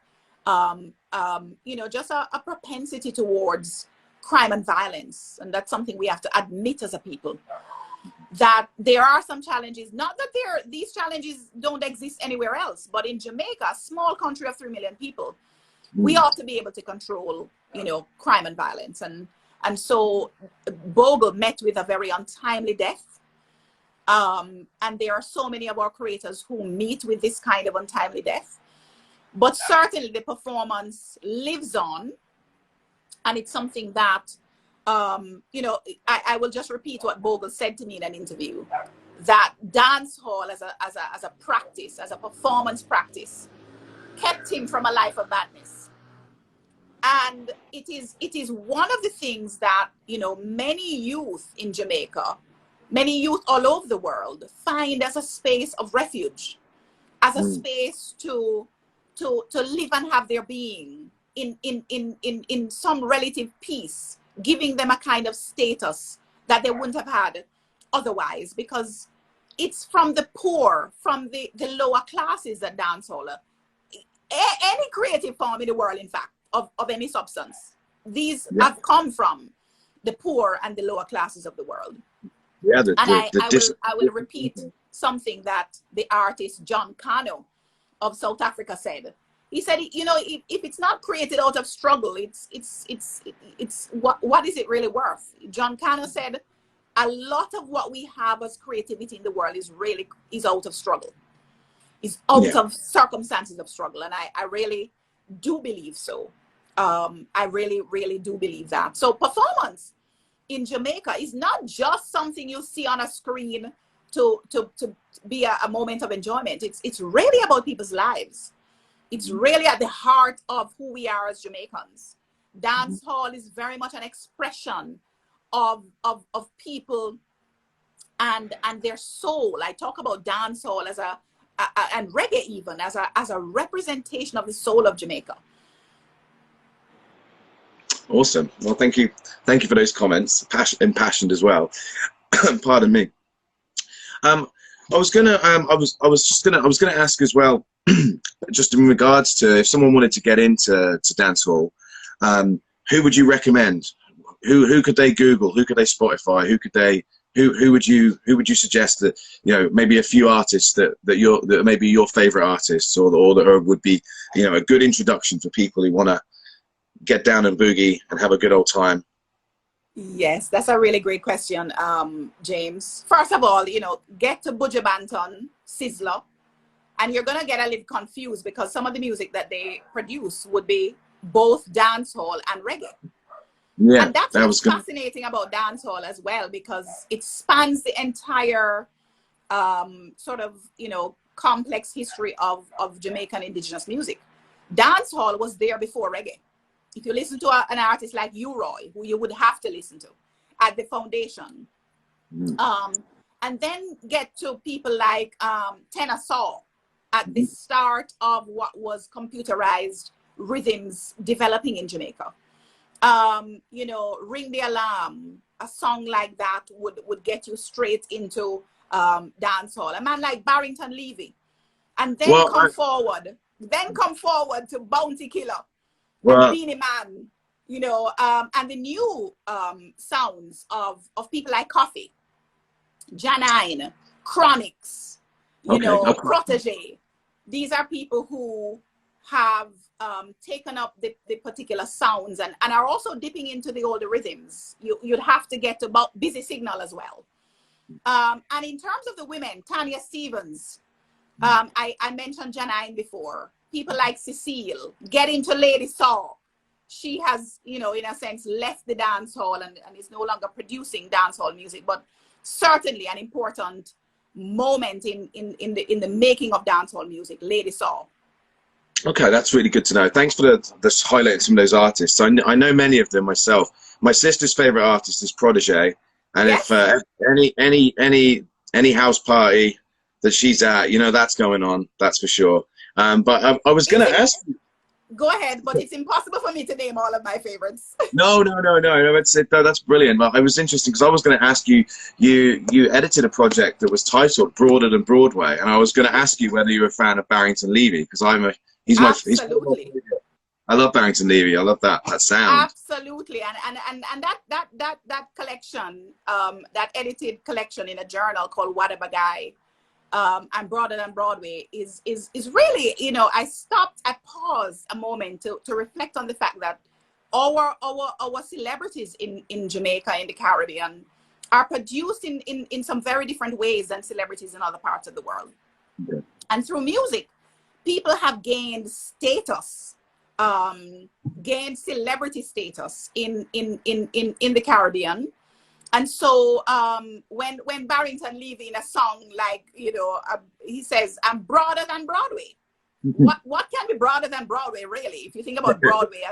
you know, just a propensity towards crime and violence. And that's something we have to admit as a people. That there are some challenges, not that these challenges don't exist anywhere else, but in Jamaica, a small country of 3 million people, we ought to be able to control, you know, crime and violence. And so Bogle met with a very untimely death. And there are so many of our creators who meet with this kind of untimely death. But certainly the performance lives on. And it's something that, you know, I will just repeat what Bogle said to me in an interview, that dancehall as a practice, as a performance practice, kept him from a life of madness. And it is one of the things that, you know, many youth in Jamaica, many youth all over the world find as a space of refuge, as a space to live and have their being in some relative peace, giving them a kind of status that they wouldn't have had otherwise, because it's from the poor, from the lower classes that dancehall, any creative form in the world, in fact, of any substance, these have come from the poor and the lower classes of the world. Yeah, I will repeat something that the artist John Cano of South Africa said. He said, you know, if it's not created out of struggle, it's what is it really worth? John Cano said, a lot of what we have as creativity in the world is out of struggle, is out of circumstances of struggle, and I really do believe so. I really, really do believe that. So performance in Jamaica is not just something you see on a screen to be a moment of enjoyment. It's really about people's lives. It's really at the heart of who we are as Jamaicans. Dance hall is very much an expression of people and their soul. I talk about dance hall as and reggae even as a representation of the soul of Jamaica. Awesome. Well, thank you for those comments, impassioned as well. Pardon me. I was gonna ask as well, just in regards to if someone wanted to get into dancehall, who would you recommend? Who could they Google? Who could they Spotify? Who would you suggest that, you know, maybe a few artists that may be your favorite artists, or that would be, you know, a good introduction for people who want to get down and boogie and have a good old time? Yes, that's a really great question, James. First of all, you know, get to Buju Banton, Sizzler, and you're gonna get a little confused because some of the music that they produce would be both dancehall and reggae. Yeah, and that's what's fascinating about dancehall as well, because it spans the entire sort of, you know, complex history of Jamaican indigenous music. Dancehall was there before reggae. If you listen to an artist like U-Roy, who you would have to listen to at the foundation, and then get to people like Tenor Saw at the start of what was computerized rhythms developing in Jamaica. You know, Ring the Alarm, a song like that would get you straight into dancehall. A man like Barrington Levy, and then come forward to Bounty Killer. And Beanie Man, you know, and the new sounds of people like Coffee, Janine, Chronics, you know, Protege. These are people who have taken up the particular sounds and are also dipping into the older rhythms. You'd have to get to Busy Signal as well. And in terms of the women, Tanya Stevens, I mentioned Janine before. People like Cecile, get into Lady Saw. She has, you know, in a sense, left the dance hall and is no longer producing dancehall music, but certainly an important moment in the making of dancehall music, Lady Saw. Okay, that's really good to know. Thanks for this highlighting some of those artists. I know many of them myself. My sister's favorite artist is Protege, And Yes. if any house party that she's at, you know, that's going on. That's for sure. But I was going to ask you. Go ahead, but it's impossible for me to name all of my favorites. No. That's brilliant. But I was interested because I was going to ask you. You edited a project that was titled Broader Than Broadway, and I was going to ask you whether you were a fan of Barrington Levy because Absolutely. I love Barrington Levy. I love that sound. Absolutely, and that collection, that edited collection in a journal called Whatever Guy, and Broader Than Broadway is really, you know, I paused a moment to reflect on the fact that our celebrities in Jamaica, in the Caribbean, are produced in some very different ways than celebrities in other parts of the world. Yeah. And through music, people have gained status, gained celebrity status in the Caribbean. And so when Barrington Levy in a song, like, you know, he says, I'm broader than Broadway. What can be broader than Broadway, really? If you think about Broadway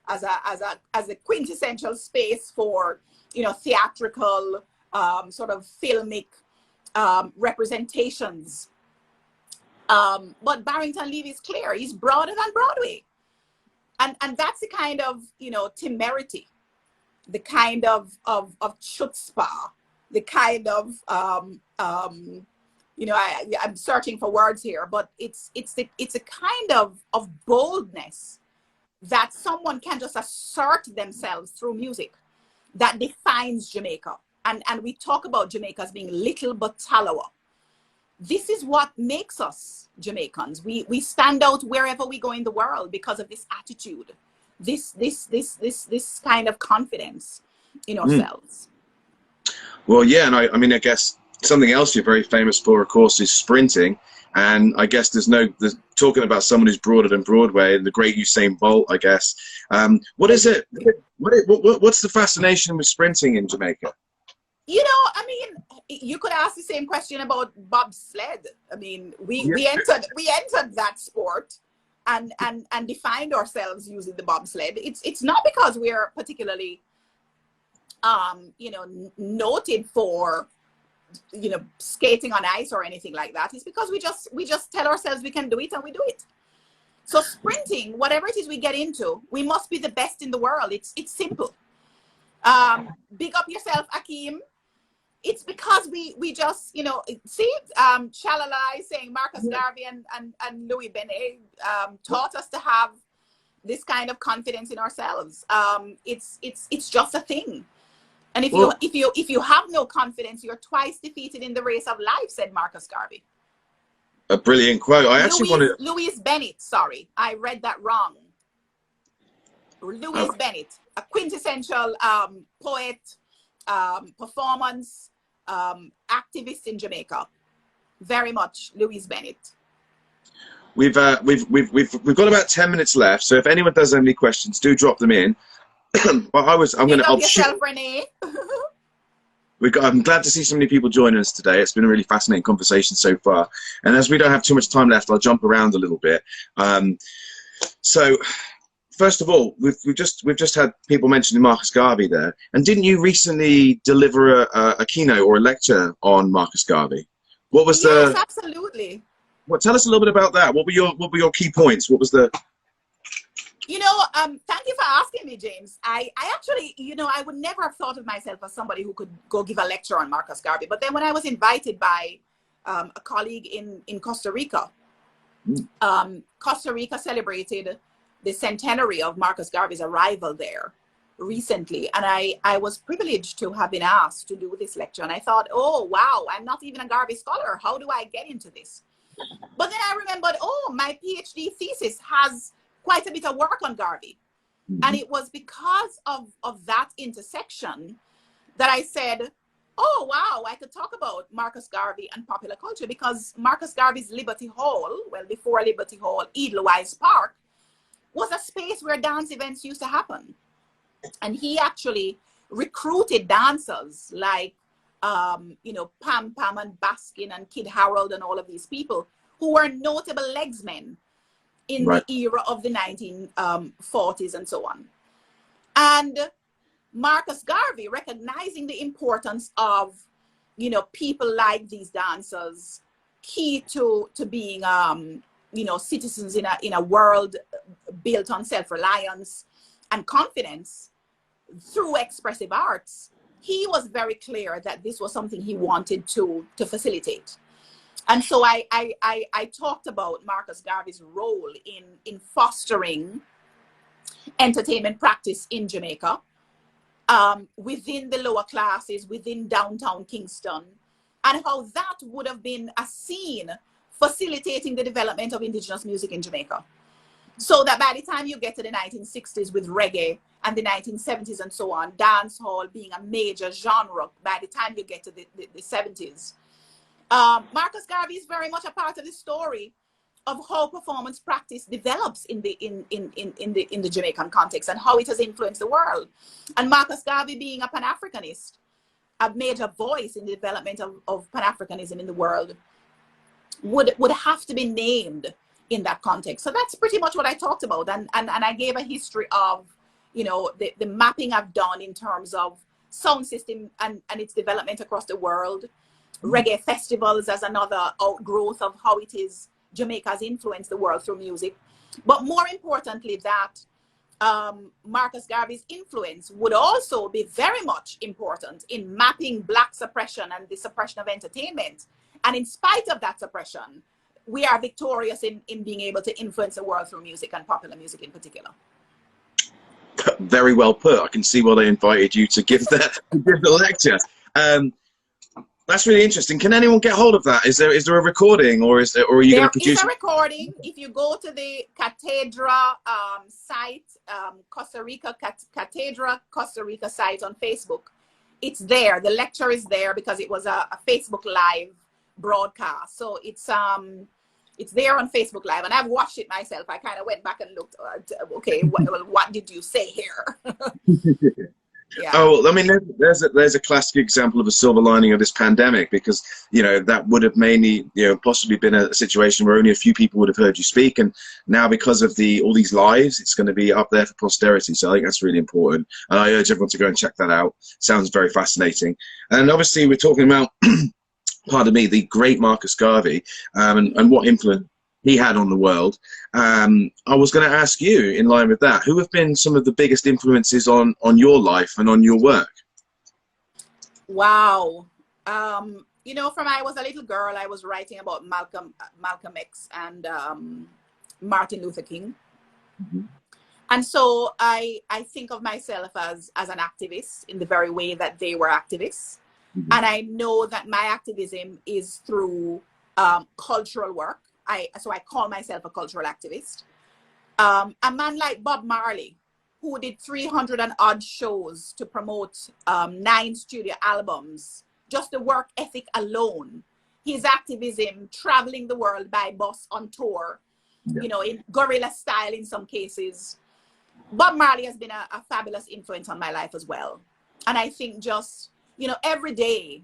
as a quintessential space for, you know, theatrical, sort of filmic representations. But Barrington Levy is clear. He's broader than Broadway. And that's the kind of, you know, temerity, the kind of chutzpah, the kind of, you know, I'm searching for words here, but it's a kind of boldness that someone can just assert themselves through music that defines Jamaica. And we talk about Jamaica as being little but Talawa. This is what makes us Jamaicans. We stand out wherever we go in the world because of this attitude, this kind of confidence in ourselves. Well, yeah, and I mean, I guess something else you're very famous for, of course, is sprinting. And I guess there's talking about someone who's broader than Broadway, the great Usain Bolt, I guess. What is it? What's the fascination with sprinting in Jamaica? You know, I mean, you could ask the same question about bobsled. I mean, we entered that sport and defined ourselves using the bobsled. It's not because we're particularly you know, noted for, you know, skating on ice or anything like that. It's because we just tell ourselves we can do it and we do it. So sprinting, whatever it is we get into, we must be the best in the world. It's simple. Big up yourself, Akeem. It's because we just, you know, see, Shalala is saying Marcus Garvey and Louis Benet taught us to have this kind of confidence in ourselves. It's just a thing. And if you have no confidence, you're twice defeated in the race of life, said Marcus Garvey. A brilliant quote. I actually wanted Louis Bennett, sorry, I read that wrong. Louis Bennett, a quintessential poet, performance activist in Jamaica. Very much Louis Bennett. We've got about 10 minutes left, so if anyone does have any questions, do drop them in. But Renee. I'm glad to see so many people join us today. It's been a really fascinating conversation so far. And as we don't have too much time left, I'll jump around a little bit. So, first of all, we've just had people mentioning Marcus Garvey there. And didn't you recently deliver a keynote or a lecture on Marcus Garvey? What was Yes, absolutely. Tell us a little bit about that. What were your key points? What was the... You know, thank you for asking me, James. I actually, you know, I would never have thought of myself as somebody who could go give a lecture on Marcus Garvey. But then when I was invited by a colleague in Costa Rica, Costa Rica celebrated the centenary of Marcus Garvey's arrival there recently. And I was privileged to have been asked to do this lecture. And I thought, oh, wow, I'm not even a Garvey scholar. How do I get into this? But then I remembered, oh, my PhD thesis has quite a bit of work on Garvey. And it was because of that intersection that I said, oh, wow, I could talk about Marcus Garvey and popular culture, because Marcus Garvey's Liberty Hall, well, before Liberty Hall, Edelweiss Park, was a space where dance events used to happen. And he actually recruited dancers like, you know, Pam Pam and Baskin and Kid Harold and all of these people who were notable legsmen in the era of the 1940s and so on. And Marcus Garvey, recognizing the importance of, you know, people like these dancers, key to being, you know, citizens in a world built on self-reliance and confidence through expressive arts, he was very clear that this was something he wanted to facilitate. And so I talked about Marcus Garvey's role in fostering entertainment practice in Jamaica, within the lower classes, within downtown Kingston, and how that would have been a scene facilitating the development of indigenous music in Jamaica. So that by the time you get to the 1960s with reggae and the 1970s and so on, dancehall being a major genre, by the time you get to the 70s, Marcus Garvey is very much a part of the story of how performance practice develops in the Jamaican context and how it has influenced the world. And Marcus Garvey, being a Pan-Africanist, a major voice in the development of Pan-Africanism in the world, would have to be named in that context. So that's pretty much what I talked about. And I gave a history of, you know, the mapping I've done in terms of sound system and its development across the world, reggae festivals as another outgrowth of how it is Jamaica has influenced the world through music. But more importantly, that Marcus Garvey's influence would also be very much important in mapping Black suppression and the suppression of entertainment. And in spite of that suppression, we are victorious in being able to influence the world through music, and popular music in particular. Very well put. I can see why they invited you to give the lecture. That's really interesting. Can anyone get hold of that? Is there a recording, or are you going to produce? There is a recording. If you go to the Catedra site, Costa Rica Costa Rica site on Facebook, it's there. The lecture is there because it was a Facebook Live broadcast. So it's there on Facebook Live, and I've watched it myself. I kind of went back and looked. Okay, what did you say here? Yeah. Oh, I mean, there's a classic example of a silver lining of this pandemic, because, you know, that would have mainly, you know, possibly been a situation where only a few people would have heard you speak, and now because of all these lives, it's going to be up there for posterity. So I think that's really important, and I urge everyone to go and check that out. Sounds very fascinating. And obviously, we're talking about, pardon me, the great Marcus Garvey, and what influence he had on the world. I was going to ask you, in line with that, who have been some of the biggest influences on your life and on your work? Wow. You know, from I was a little girl, I was writing about Malcolm X and Martin Luther King. Mm-hmm. And so I think of myself as an activist in the very way that they were activists. Mm-hmm. And I know that my activism is through cultural work. So I call myself a cultural activist. A man like Bob Marley, who did 300 and odd shows to promote 9 studio albums, just the work ethic alone, his activism, traveling the world by bus on tour, you know, in guerrilla style in some cases. Bob Marley has been a fabulous influence on my life as well. And I think just, you know, every day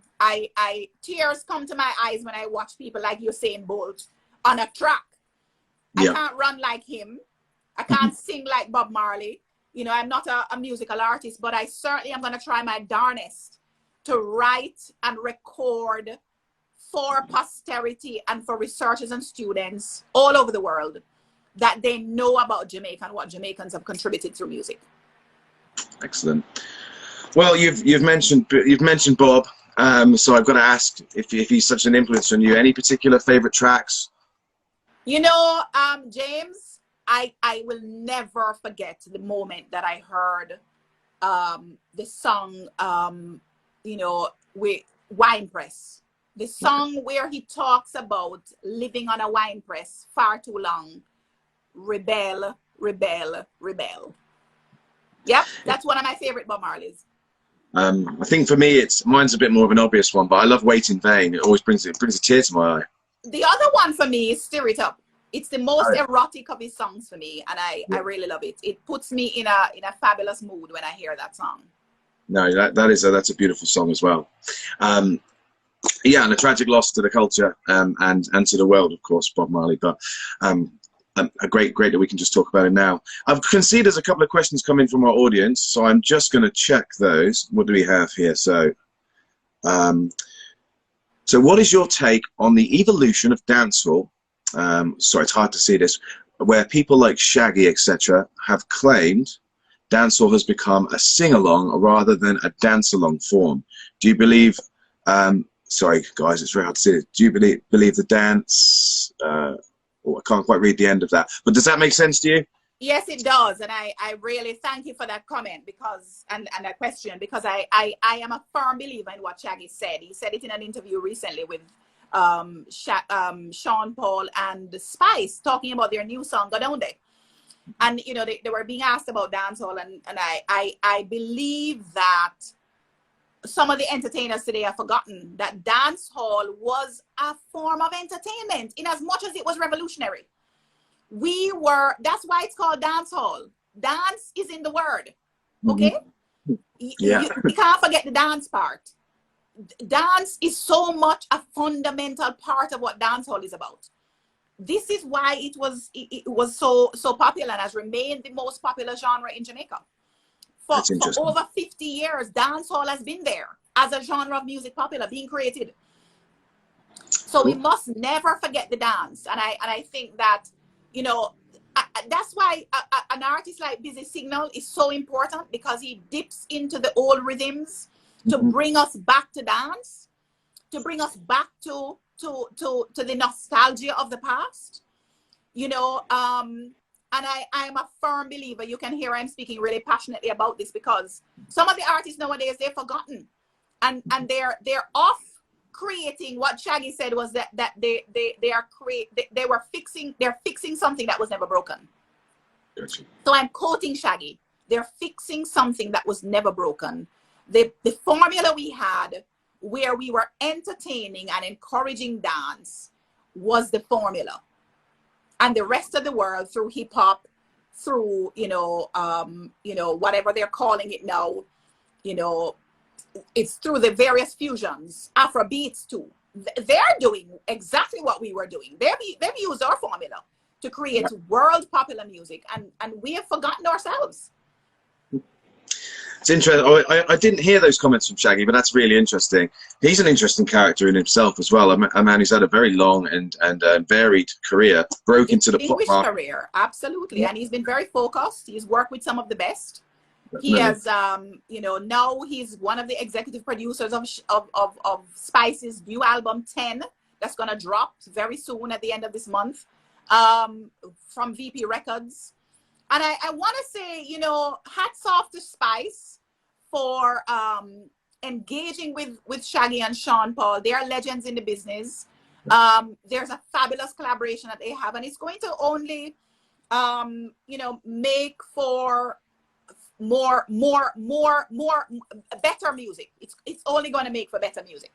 tears come to my eyes when I watch people like Usain Bolt on a track. I can't run like him. I can't sing like Bob Marley. You know, I'm not a musical artist, but I certainly am going to try my darnest to write and record for posterity and for researchers and students all over the world, that they know about Jamaica and what Jamaicans have contributed through music. Excellent. Well, you've mentioned Bob, so I've got to ask if he's such an influence on you. Any particular favorite tracks? You know, James, I will never forget the moment that I heard the song, you know, with Wine Press. The song where he talks about living on a wine press far too long. Rebel, rebel, rebel. Yep, that's one of my favorite Bob Marleys. I think for me, mine's a bit more of an obvious one, but I love Wait in Vain. It always brings a tear to my eye. The other one for me is Stir It Up. It's the most erotic of his songs for me, and I really love it. It puts me in a fabulous mood when I hear that song. No, that's a beautiful song as well. Yeah, and a tragic loss to the culture and to the world, of course, Bob Marley. But great that we can just talk about it now. I can see there's a couple of questions coming from our audience, so I'm just going to check those. What do we have here? So what is your take on the evolution of dancehall? Sorry, it's hard to see this, where people like Shaggy, etc., have claimed dancehall has become a sing-along rather than a dance-along form. Do you believe, sorry guys, it's very hard to see it. Do you believe the dance, I can't quite read the end of that, but does that make sense to you? Yes, it does. And I really thank you for that comment because, and that question, because I am a firm believer in what Shaggy said. He said it in an interview recently with Sean Paul and Spice, talking about their new song, Go Down There. And, you know, they were being asked about dancehall, and I believe that some of the entertainers today have forgotten that dancehall was a form of entertainment in as much as it was revolutionary. That's why it's called dancehall. Dance is in the word, okay? Yeah. You can't forget the dance part. Dance is so much a fundamental part of what dancehall is about. This is why it was so popular and has remained the most popular genre in Jamaica. For over 50 years, dancehall has been there as a genre of music popular, being created. So we must never forget the dance. And I think that, you know, that's why an artist like Busy Signal is so important, because he dips into the old rhythms to bring us back to dance, to bring us back to the nostalgia of the past, you know. And I'm a firm believer. You can hear I'm speaking really passionately about this, because some of the artists nowadays, they've forgotten, and they're off creating what Shaggy said was that they're fixing something that was never broken. Gotcha. So I'm quoting Shaggy. They're fixing something that was never broken. The formula we had, where we were entertaining and encouraging dance, was the formula. And the rest of the world, through hip hop, through, you know, whatever they're calling it now, you know, it's through the various fusions, Afro beats too. They're doing exactly what we were doing. They've used our formula to create world popular music, and we have forgotten ourselves. It's interesting. I didn't hear those comments from Shaggy, but that's really interesting. He's an interesting character in himself as well. A man who's had a very long and varied career, broke into the pop market. Career, absolutely. And he's been very focused. He's worked with some of the best. He has, you know, now he's one of the executive producers of Spice's new album 10, that's going to drop very soon at the end of this month, from VP Records. And I want to say, you know, hats off to Spice for engaging with Shaggy and Sean Paul. They are legends in the business. There's a fabulous collaboration that they have, and it's going to only, you know, make for more better music. It's only going to make for better music.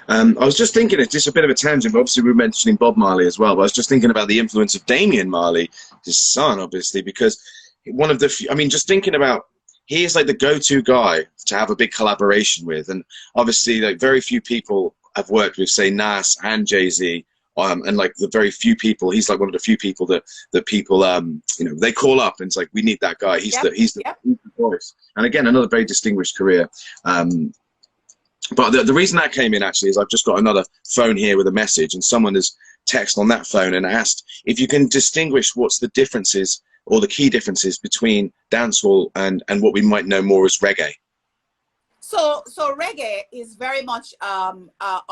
I was just thinking, it's just a bit of a tangent, but obviously we were mentioning Bob Marley as well, but I was just thinking about the influence of Damian Marley, his son, obviously, because one of the few, I mean, just thinking about, he is like the go-to guy to have a big collaboration with, and obviously like very few people have worked with, say, Nas and Jay-Z, and like the very few people, he's like one of the few people that people, you know, they call up and it's like, we need that guy. He's the voice. And again, another very distinguished career. But the reason that came in actually is I've just got another phone here with a message, and someone has texted on that phone and asked if you can distinguish what's the differences or the key differences between dancehall and what we might know more as reggae. So reggae is very much on a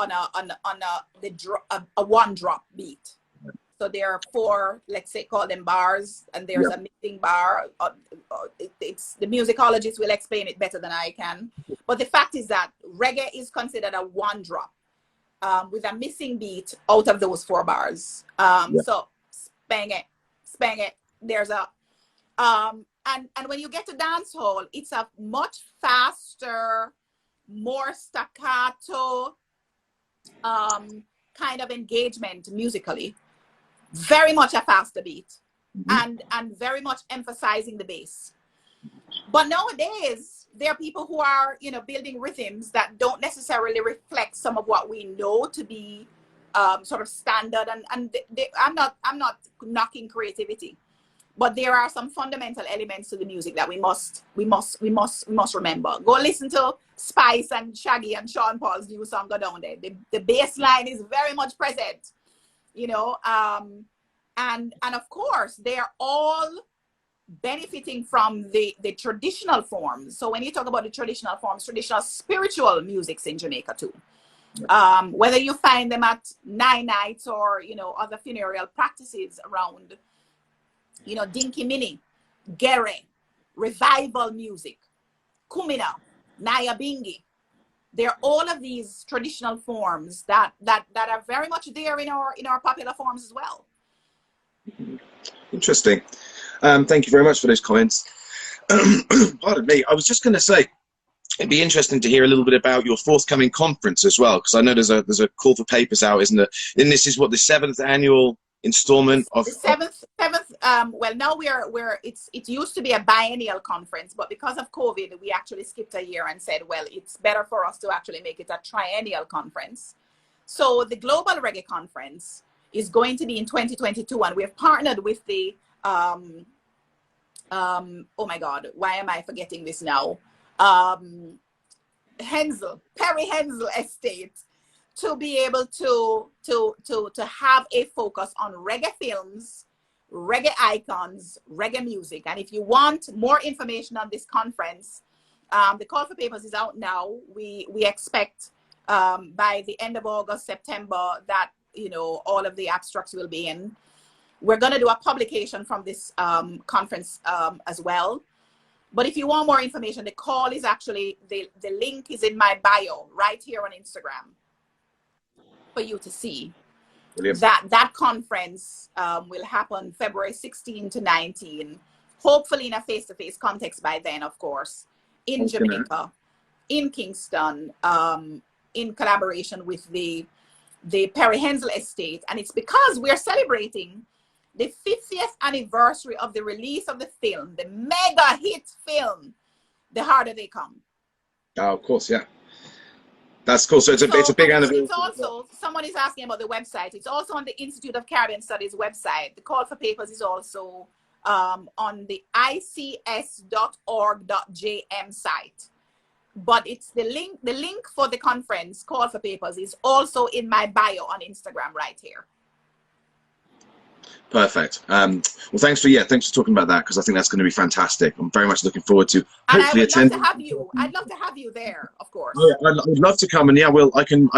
one drop beat. So there are 4, let's say, call them bars, and there's a missing bar. It's the musicologists will explain it better than I can. But the fact is that reggae is considered a one drop with a missing beat out of those 4 bars. So spang it. There's a and when you get to dancehall, it's a much faster, more staccato kind of engagement musically. Very much a faster beat, and very much emphasizing the bass. But nowadays, there are people who are, you know, building rhythms that don't necessarily reflect some of what we know to be sort of standard, and I'm not knocking creativity, but there are some fundamental elements to the music that we must remember. Go listen to Spice and Shaggy and Sean Paul's new song, Go Down There. The bass line is very much present, you know, and of course they are all benefiting from the traditional forms. So when you talk about the traditional forms, traditional spiritual musics in Jamaica too. Whether you find them at nine nights or, you know, other funeral practices around, you know, Dinky Mini, Gere, revival music, Kumina, Naya Bingi. They're all of these traditional forms that are very much there in our popular forms as well. Interesting. Thank you very much for those comments. Pardon me. I was just going to say, it'd be interesting to hear a little bit about your forthcoming conference as well, because I know there's a call for papers out, isn't there? And this is what, the 7th annual installment of the seventh. Well, now it used to be a biennial conference, but because of COVID, we actually skipped a year and said, well, it's better for us to actually make it a triennial conference. So the Global Reggae Conference is going to be in 2022, and we have partnered with the oh my God, why am I forgetting this now? Perry Hensel Estate, to be able to have a focus on reggae films, reggae icons, reggae music. And if you want more information on this conference, the call for papers is out now. We expect by the end of August, September, that, you know, all of the abstracts will be in. We're going to do a publication from this conference as well. But if you want more information, the call is actually, the link is in my bio right here on Instagram for you to see. Brilliant. That conference will happen February 16 to 19, hopefully in a face-to-face context by then, of course, in Jamaica, in Kingston, in collaboration with the Perry Hensel Estate. And it's because we're celebrating the 50th anniversary of the release of the film, the mega hit film, The Harder They Come. Oh, of course, yeah. That's cool. So it's a big anniversary. It's also, someone is asking about the website. It's also on the Institute of Caribbean Studies website. The call for papers is also on the ics.org.jm site. But it's the link for the conference, call for papers, is also in my bio on Instagram right here. Perfect. Well, thanks for talking about that, because I think that's going to be fantastic. I'm very much looking forward to hopefully attending. I'd love to have you there, of course. Oh, yeah, I'd love to come, and yeah, well, I can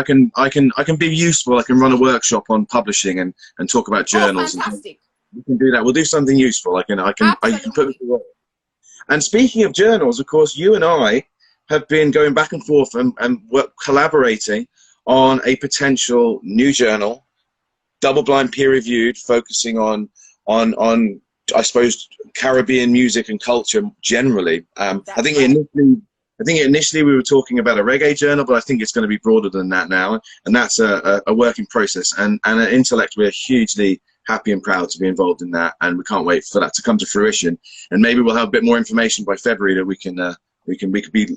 be useful. I can run a workshop on publishing and talk about journals. Oh, fantastic. We can do that. We'll do something useful. I can put it together. And speaking of journals, of course, you and I have been going back and forth and collaborating on a potential new journal, double-blind, peer-reviewed, focusing on I suppose Caribbean music and culture generally. I think initially we were talking about a reggae journal, but I think it's going to be broader than that now, and that's a work in process. And at Intellect, we're hugely happy and proud to be involved in that, and we can't wait for that to come to fruition. And maybe we'll have a bit more information by February that we could be.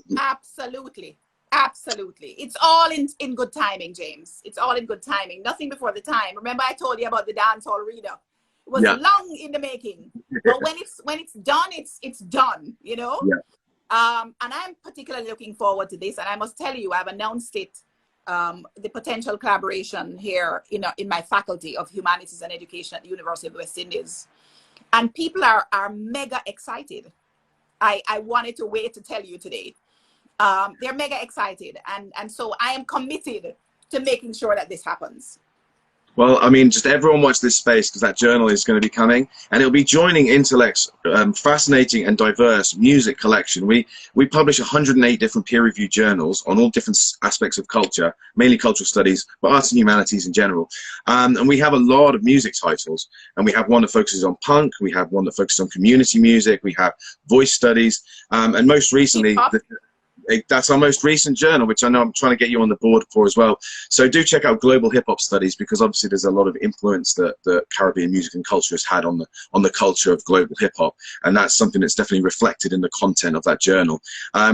Absolutely. It's all in good timing, James. It's all in good timing. Nothing before the time. Remember I told you about the dancehall reader. It was long in the making. But when it's done, it's done, you know? Yeah. And I'm particularly looking forward to this. And I must tell you, I've announced it, the potential collaboration here in my faculty of Humanities and Education at the University of the West Indies. And people are mega excited. I wanted to wait to tell you today. They're mega excited, and so I am committed to making sure that this happens. Well, I mean, just everyone watch this space, because that journal is going to be coming, and it'll be joining Intellect's fascinating and diverse music collection. We publish 108 different peer-reviewed journals on all different aspects of culture, mainly cultural studies, but arts and humanities in general. And we have a lot of music titles, and we have one that focuses on punk, we have one that focuses on community music, we have voice studies, and most recently, That's our most recent journal, which I know I'm trying to get you on the board for as well. So do check out Global Hip Hop Studies, because obviously there's a lot of influence that Caribbean music and culture has had on the culture of global hip hop, and that's something that's definitely reflected in the content of that journal.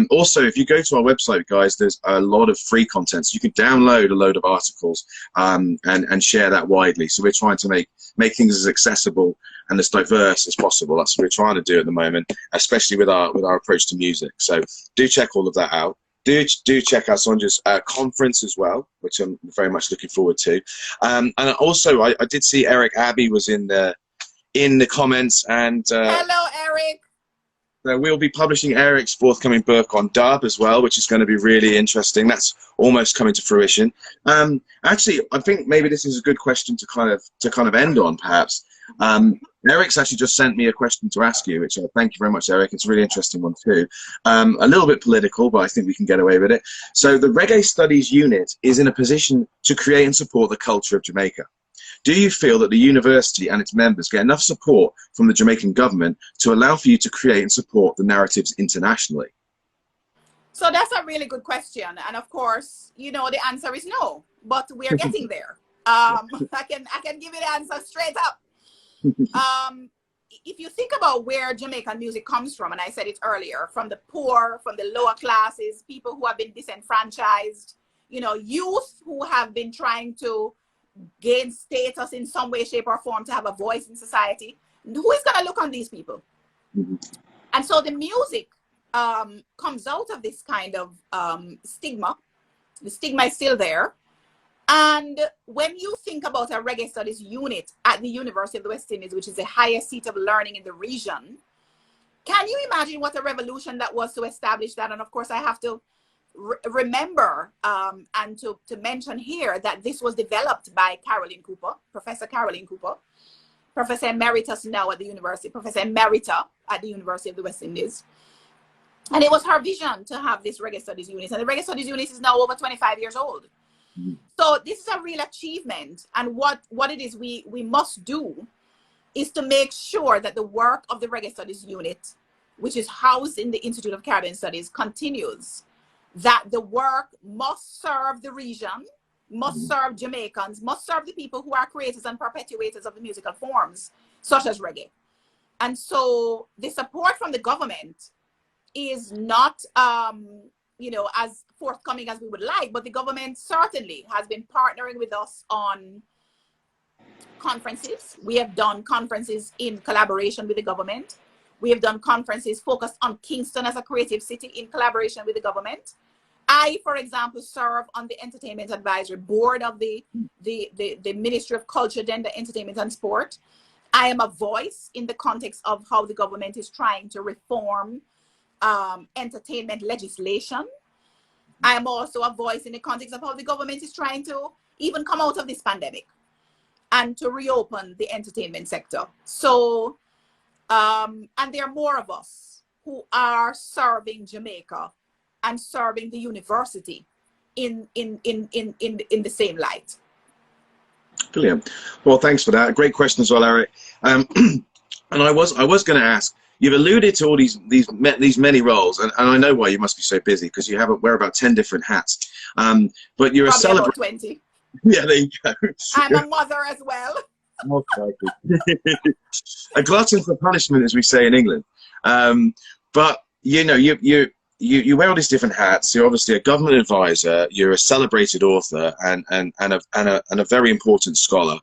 Also, if you go to our website, guys, there's a lot of free content, so you can download a load of articles and share that widely. So we're trying to make things as accessible and as diverse as possible. That's what we're trying to do at the moment, especially with our approach to music. So do check all of that out. Do check out Sonjah's conference as well, which I'm very much looking forward to. And also, I did see Eric Abbey was in the comments, and hello, Eric. So we'll be publishing Eric's forthcoming book on dub as well, which is going to be really interesting. That's almost coming to fruition. Actually, I think maybe this is a good question to kind of end on, perhaps. Eric's actually just sent me a question to ask you, which thank you very much, Eric. It's a really interesting one too. A little bit political, but I think we can get away with it. So the Reggae Studies Unit is in a position to create and support the culture of Jamaica. Do you feel that the university and its members get enough support from the Jamaican government to allow for you to create and support the narratives internationally? So that's a really good question. And of course, you know, the answer is no, but we are getting there. I can give you the answer straight up. If you think about where Jamaican music comes from, and I said it earlier, from the poor, from the lower classes, people who have been disenfranchised, you know, youth who have been trying to gain status in some way, shape, or form to have a voice in society, who is going to look on these people? And so the music comes out of this kind of stigma. The stigma is still there. And when you think about a Reggae Studies unit at the University of the West Indies, which is the highest seat of learning in the region, can you imagine what a revolution that was to establish that? And of course, I have to remember and to mention here that this was developed by Caroline Cooper, Professor Caroline Cooper, Professor Emeritus now at the University, Professor Emerita at the University of the West Indies. And it was her vision to have this Reggae Studies unit. And the Reggae Studies unit is now over 25 years old. So this is a real achievement. And what it is we must do is to make sure that the work of the Reggae Studies unit, which is housed in the Institute of Caribbean Studies, continues. That the work must serve the region, must serve Jamaicans, must serve the people who are creators and perpetuators of the musical forms, such as reggae. And so the support from the government is not, you know, as forthcoming as we would like, but the government certainly has been partnering with us on conferences. We have done conferences in collaboration with the government. We have done conferences focused on Kingston as a creative city in collaboration with the government. I, for example, serve on the Entertainment Advisory Board of the Ministry of Culture, Gender, Entertainment and Sport. I am a voice in the context of how the government is trying to reform entertainment legislation. I am also a voice in the context of how the government is trying to even come out of this pandemic and to reopen the entertainment sector. So, and there are more of us who are serving Jamaica and serving the university in the same light. Brilliant. Well, thanks for that. Great question as well, Eric. And I was going to ask. You've alluded to all these many roles, and I know why you must be so busy, because you wear about 10 different hats. But you're probably a celebrity. 20. Yeah, there you go. I'm a mother as well. A glutton for punishment, as we say in England. But you know, you wear all these different hats. You're obviously a government advisor. You're a celebrated author and a very important scholar,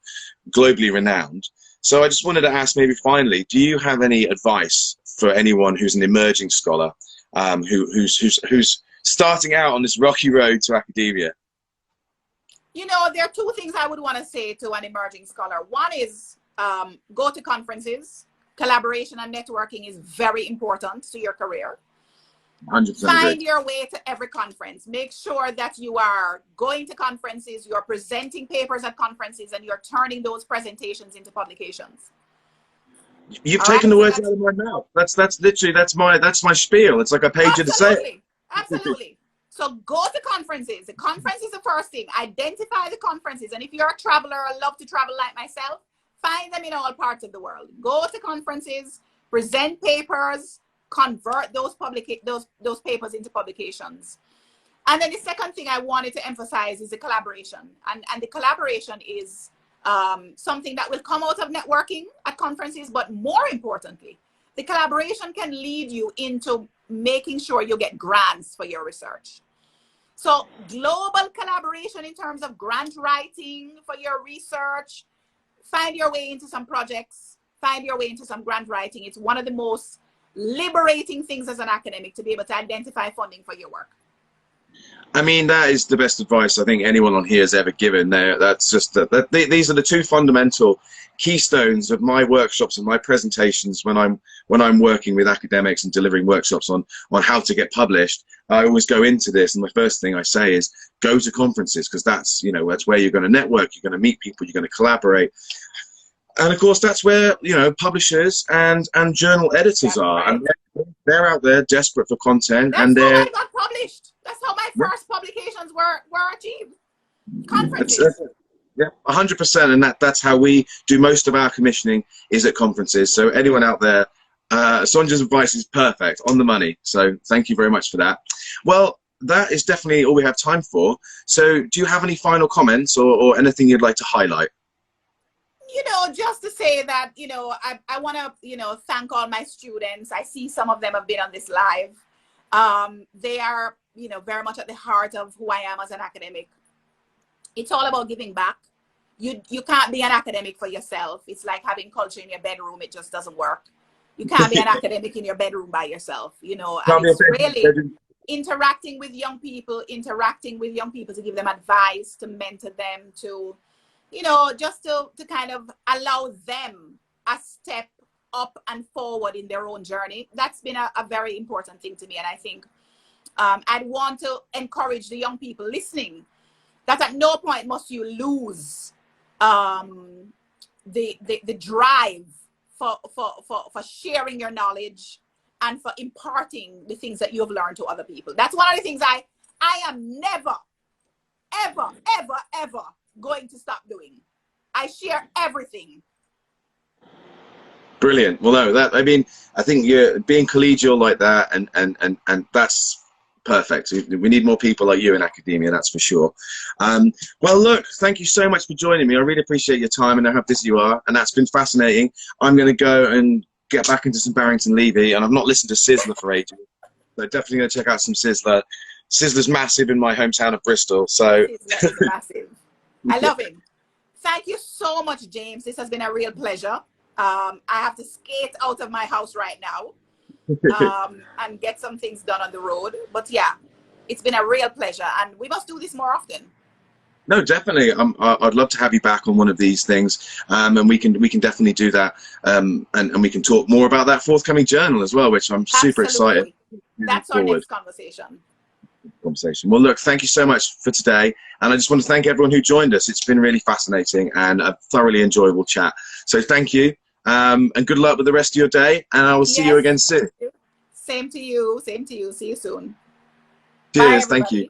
globally renowned. So I just wanted to ask, maybe finally, do you have any advice for anyone who's an emerging scholar, who's starting out on this rocky road to academia? You know, there are two things I would want to say to an emerging scholar. One is go to conferences. Collaboration and networking is very important to your career. 100% Find your way to every conference. Make sure that you are going to conferences, you're presenting papers at conferences, and you're turning those presentations into publications. You've taken the words out of my mouth. That's literally that's my spiel. It's like I paid you to say it. Absolutely. So go to conferences. The conference is the first thing. Identify the conferences. And if you're a traveler or love to travel like myself, find them in all parts of the world. Go to conferences, present papers, convert those papers into publications. And then the second thing I wanted to emphasize is the collaboration. And the collaboration is something that will come out of networking at conferences, but more importantly, the collaboration can lead you into making sure you get grants for your research. So global collaboration in terms of grant writing for your research, find your way into some projects, find your way into some grant writing. It's one of the most liberating things as an academic to be able to identify funding for your work. I mean, that is the best advice I think anyone on here has ever given. That's just these are the two fundamental keystones of my workshops and my presentations when I'm working with academics and delivering workshops on how to get published. I always go into this, and the first thing I say is go to conferences, because that's that's where you're going to network, you're going to meet people, you're going to collaborate. And of course, that's where publishers and journal editors are, right. And they're out there desperate for content. That's and how I got published. That's how my first publications were achieved. Conferences. Yeah, 100%, and that's how we do most of our commissioning, is at conferences. So anyone out there, Sonjah's advice is perfect, on the money. So thank you very much for that. Well, that is definitely all we have time for. So do you have any final comments or anything you'd like to highlight? Just to say that, I want to, thank all my students. I see some of them have been on this live. They are, very much at the heart of who I am as an academic. It's all about giving back. You can't be an academic for yourself. It's like having culture in your bedroom. It just doesn't work. You can't be an academic in your bedroom by yourself, and it's really interacting with young people to give them advice, to mentor them, to just to kind of allow them a step up and forward in their own journey. That's been a very important thing to me. And I think I'd want to encourage the young people listening that at no point must you lose the drive for sharing your knowledge and for imparting the things that you have learned to other people. That's one of the things I am never, ever, ever, ever going to stop doing. I share everything. Brilliant. Well, no, I think you're being collegial like that, and that's perfect. We need more people like you in academia, that's for sure. Well, look, thank you so much for joining me. I really appreciate your time, and I know how busy you are, and that's been fascinating. I'm going to go and get back into some Barrington Levy, and I've not listened to Sizzler for ages, so definitely going to check out some Sizzler. Sizzler's massive in my hometown of Bristol, so Sizzler is massive. I love him. Thank you so much, James. This has been a real pleasure. I have to skate out of my house right now and get some things done on the road. But yeah, it's been a real pleasure, and we must do this more often. No, definitely. I'd love to have you back on one of these things, and we can definitely do that, and we can talk more about that forthcoming journal as well, which I'm super excited. That's our next conversation. Well, look, thank you so much for today, and I just want to thank everyone who joined us. It's been really fascinating and a thoroughly enjoyable chat. So thank you, and good luck with the rest of your day, and I will see you again soon. Same to you. See you soon. Cheers. Thank you.